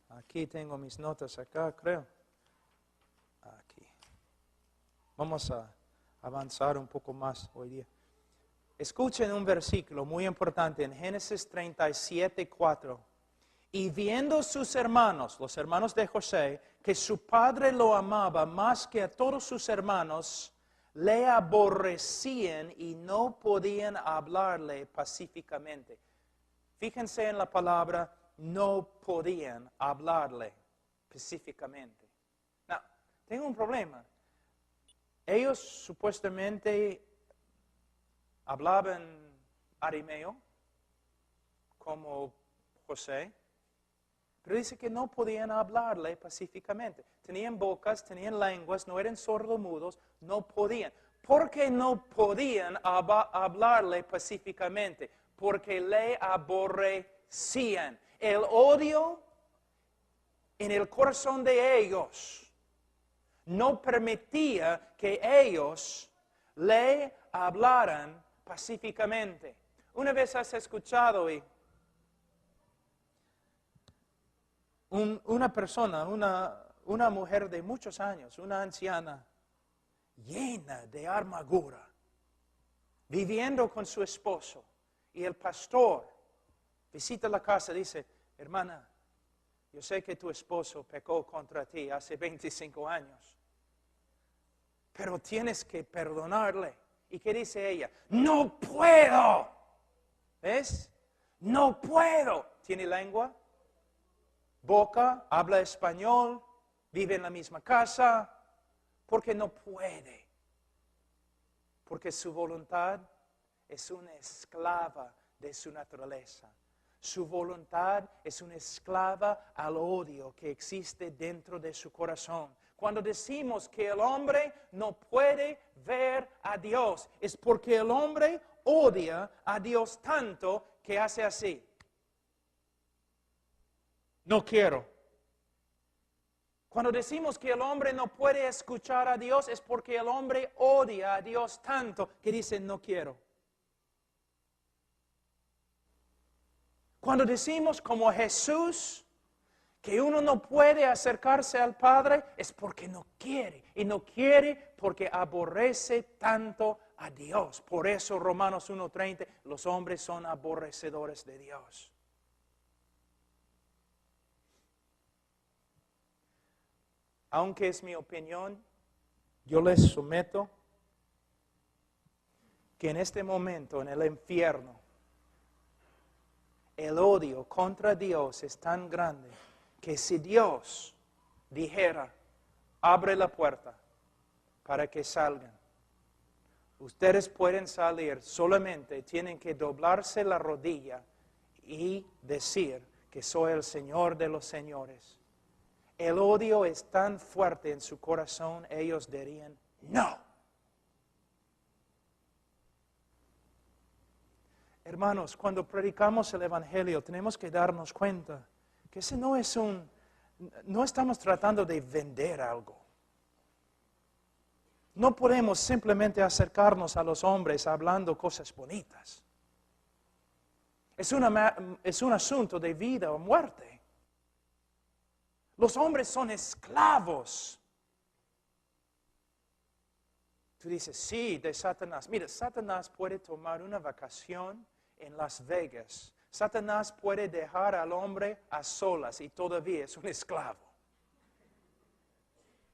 Aquí tengo mis notas acá, creo. Aquí. Vamos a avanzar un poco más hoy día. Escuchen un versículo muy importante en Génesis 37:4. Y viendo sus hermanos, los hermanos de José, que su padre lo amaba más que a todos sus hermanos, le aborrecían y no podían hablarle pacíficamente. Fíjense en la palabra, no podían hablarle pacíficamente. No, tengo un problema. Ellos supuestamente hablaban arameo, como José, pero dice que no podían hablarle pacíficamente. Tenían bocas, tenían lenguas, no eran sordomudos, no podían. ¿Por qué no podían hablarle pacíficamente? Porque le aborrecían. El odio en el corazón de ellos no permitía que ellos le hablaran pacíficamente. Una vez has escuchado una persona, una mujer de muchos años, una anciana, llena de amargura, viviendo con su esposo, y el pastor visita la casa y dice, hermana, yo sé que tu esposo pecó contra ti hace 25 años, pero tienes que perdonarle. ¿Y qué dice ella? ¡No puedo! ¿Ves? ¡No puedo! ¿Tiene lengua? Boca, habla español, vive en la misma casa, porque no puede. Porque su voluntad es una esclava de su naturaleza. Su voluntad es una esclava al odio que existe dentro de su corazón. Cuando decimos que el hombre no puede ver a Dios, es porque el hombre odia a Dios tanto que hace así. No quiero. Cuando decimos que el hombre no puede escuchar a Dios, es porque el hombre odia a Dios tanto que dice no quiero. Cuando decimos como Jesús que uno no puede acercarse al Padre, es porque no quiere. Y no quiere porque aborrece tanto a Dios. Por eso Romanos 1:30, los hombres son aborrecedores de Dios. Aunque es mi opinión, yo les someto que en este momento, en el infierno, el odio contra Dios es tan grande que si Dios dijera, abre la puerta para que salgan, ustedes pueden salir, solamente tienen que doblarse la rodilla y decir que soy el Señor de los señores. El odio es tan fuerte en su corazón, ellos dirían, no. Hermanos, cuando predicamos el Evangelio, tenemos que darnos cuenta que ese no estamos tratando de vender algo. No podemos simplemente acercarnos a los hombres hablando cosas bonitas. Es un asunto de vida o muerte. Los hombres son esclavos. Tú dices, sí, de Satanás. Mira, Satanás puede tomar una vacación en Las Vegas. Satanás puede dejar al hombre a solas y todavía es un esclavo.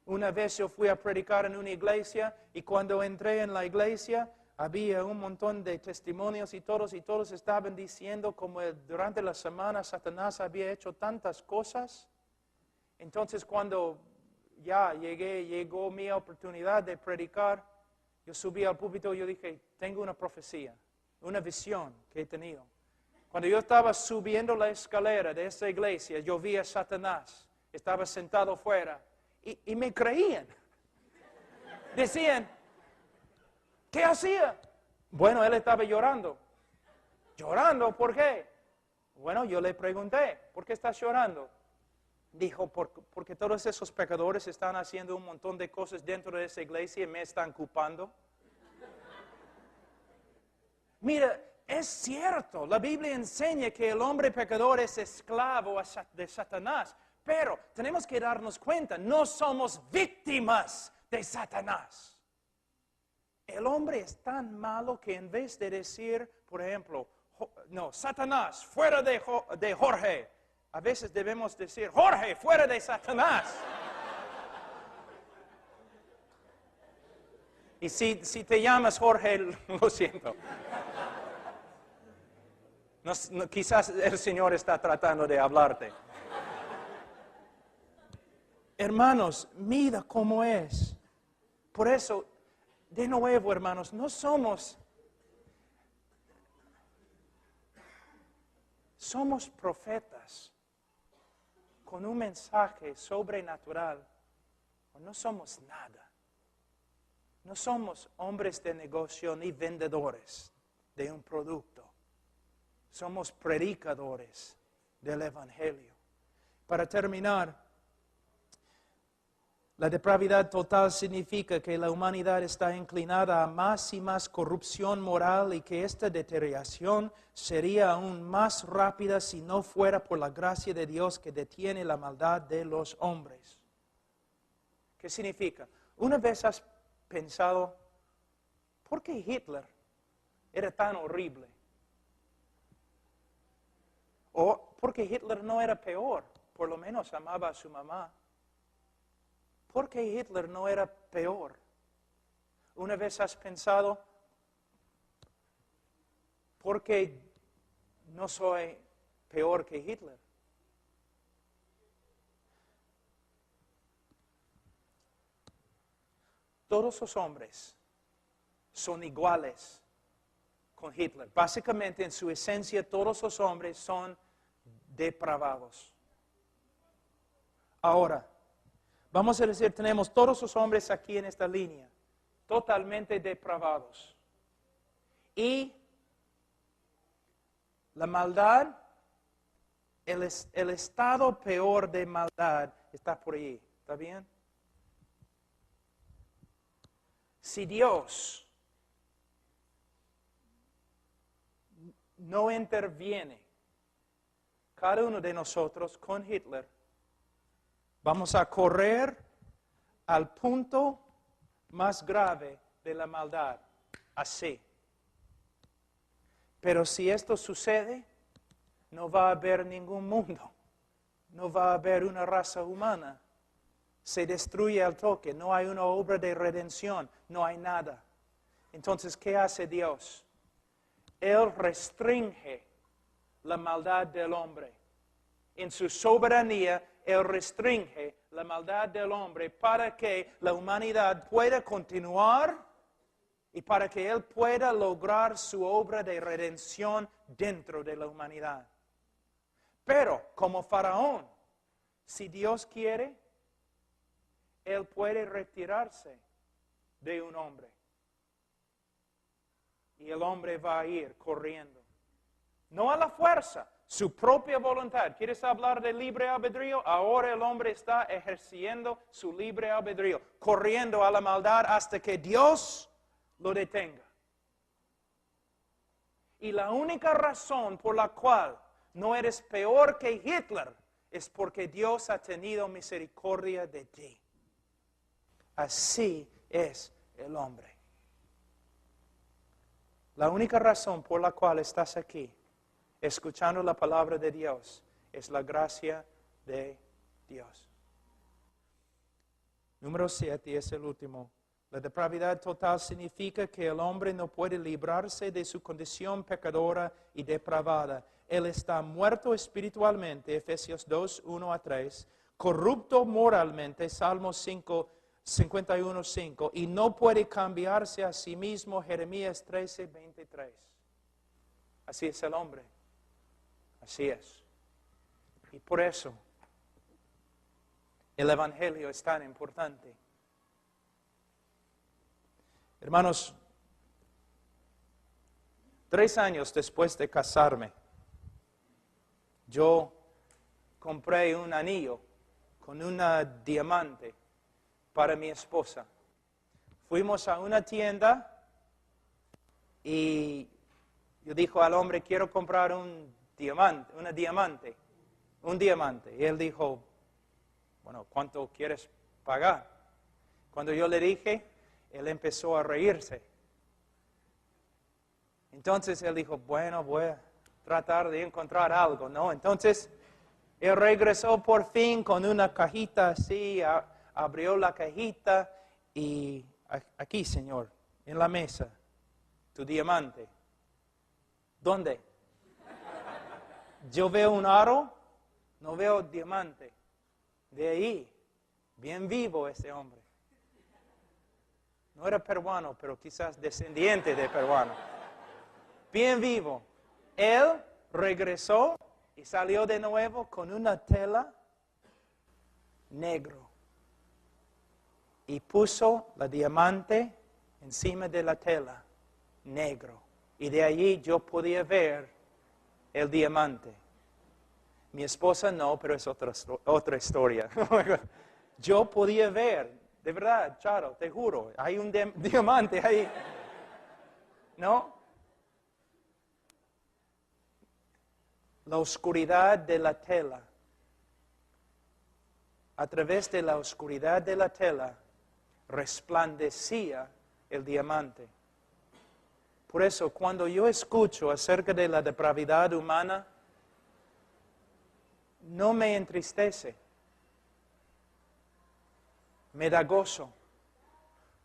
Una vez yo fui a predicar en una iglesia y cuando entré en la iglesia había un montón de testimonios y todos estaban diciendo como durante la semana Satanás había hecho tantas cosas. Entonces cuando ya llegó mi oportunidad de predicar, yo subí al púlpito y yo dije, tengo una profecía, una visión que he tenido. Cuando yo estaba subiendo la escalera de esa iglesia, yo vi a Satanás, estaba sentado fuera y me creían. Decían, ¿qué hacía? Bueno, él estaba llorando. ¿Llorando? ¿Por qué? Bueno, yo le pregunté, ¿por qué estás llorando? Dijo, porque todos esos pecadores están haciendo un montón de cosas dentro de esa iglesia y me están culpando. Mira, es cierto, la Biblia enseña que el hombre pecador es esclavo de Satanás, pero tenemos que darnos cuenta, no somos víctimas de Satanás. El hombre es tan malo que en vez de decir, por ejemplo, no, Satanás, fuera de Jorge, a veces debemos decir, Jorge, fuera de Satanás. Y si te llamas Jorge, lo siento. Quizás el Señor está tratando de hablarte. Hermanos, mira cómo es. Por eso, de nuevo, hermanos, no somos profetas con un mensaje sobrenatural. No somos nada. No somos hombres de negocio ni vendedores de un producto. Somos predicadores del Evangelio. Para terminar, la depravidad total significa que la humanidad está inclinada a más y más corrupción moral y que esta deterioración sería aún más rápida si no fuera por la gracia de Dios que detiene la maldad de los hombres. ¿Qué significa? Una vez has pensado, ¿por qué Hitler era tan horrible? O ¿por qué Hitler no era peor? Por lo menos amaba a su mamá. ¿Por qué Hitler no era peor? Una vez has pensado, ¿por qué no soy peor que Hitler? Todos los hombres son iguales con Hitler. Básicamente, en su esencia, todos los hombres son depravados. Ahora, vamos a decir, tenemos todos los hombres aquí en esta línea, totalmente depravados. Y la maldad, el estado peor de maldad está por ahí. ¿Está bien? Si Dios no interviene, cada uno de nosotros con Hitler, vamos a correr al punto más grave de la maldad, así. Pero si esto sucede, no va a haber ningún mundo, no va a haber una raza humana. Se destruye al toque, no hay una obra de redención, no hay nada. Entonces, ¿qué hace Dios? Él restringe la maldad del hombre. En su soberanía, Él restringe la maldad del hombre para que la humanidad pueda continuar y para que Él pueda lograr su obra de redención dentro de la humanidad. Pero, como Faraón, si Dios quiere, Él puede retirarse de un hombre. Y el hombre va a ir corriendo. No a la fuerza, su propia voluntad. ¿Quieres hablar de libre albedrío? Ahora el hombre está ejerciendo su libre albedrío, corriendo a la maldad hasta que Dios lo detenga. Y la única razón por la cual no eres peor que Hitler es porque Dios ha tenido misericordia de ti. Así es el hombre. La única razón por la cual estás aquí, escuchando la palabra de Dios, es la gracia de Dios. Número 7 es el último. La depravidad total significa que el hombre no puede librarse de su condición pecadora y depravada. Él está muerto espiritualmente, Efesios 2, 1 a 3, corrupto moralmente, Salmos 51:5, y no puede cambiarse a sí mismo, Jeremías 13:23. Así es el hombre. Así es. Y por eso el Evangelio es tan importante. Hermanos, 3 años después de casarme, yo compré un anillo con una diamante para mi esposa. Fuimos a una tienda y yo dije al hombre, quiero comprar un diamante. Y él dijo, bueno, ¿cuánto quieres pagar? Cuando yo le dije, él empezó a reírse Entonces él dijo, bueno, voy a tratar de encontrar algo, ¿no? Entonces él regresó por fin con una cajita así, abrió la cajita y aquí, Señor, en la mesa, tu diamante. ¿Dónde? Yo veo un aro, no veo diamante. De ahí, bien vivo ese hombre. No era peruano, pero quizás descendiente de peruano. Bien vivo. Él regresó y salió de nuevo con una tela negro. Y puso la diamante encima de la tela negro. Y de allí yo podía ver el diamante. Mi esposa no, pero es otra historia. Yo podía ver, de verdad, Charo, te juro, hay un diamante ahí. ¿No? La oscuridad de la tela. A través de la oscuridad de la tela resplandecía el diamante. Por eso, cuando yo escucho acerca de la depravidad humana, no me entristece, me da gozo,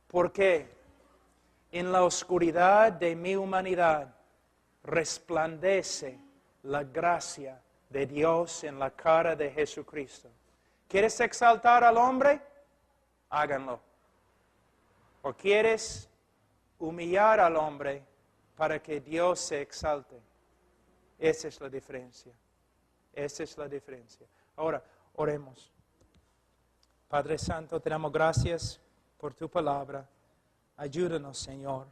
porque en la oscuridad de mi humanidad resplandece la gracia de Dios en la cara de Jesucristo. ¿Quieres exaltar al hombre? Háganlo. ¿O quieres humillar al hombre para que Dios se exalte? Esa es la diferencia. Esa es la diferencia. Ahora, oremos. Padre Santo, te damos gracias por tu palabra. Ayúdanos, Señor,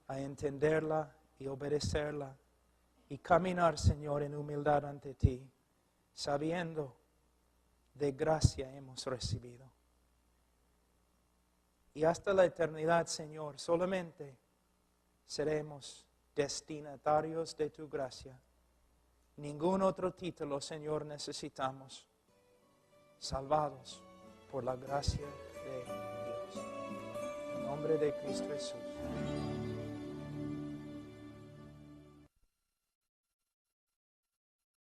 a entenderla y obedecerla y caminar, Señor, en humildad ante ti, sabiendo de gracia hemos recibido. Y hasta la eternidad, Señor, solamente seremos destinatarios de tu gracia. Ningún otro título, Señor, necesitamos. Salvados por la gracia de Dios. En nombre de Cristo Jesús.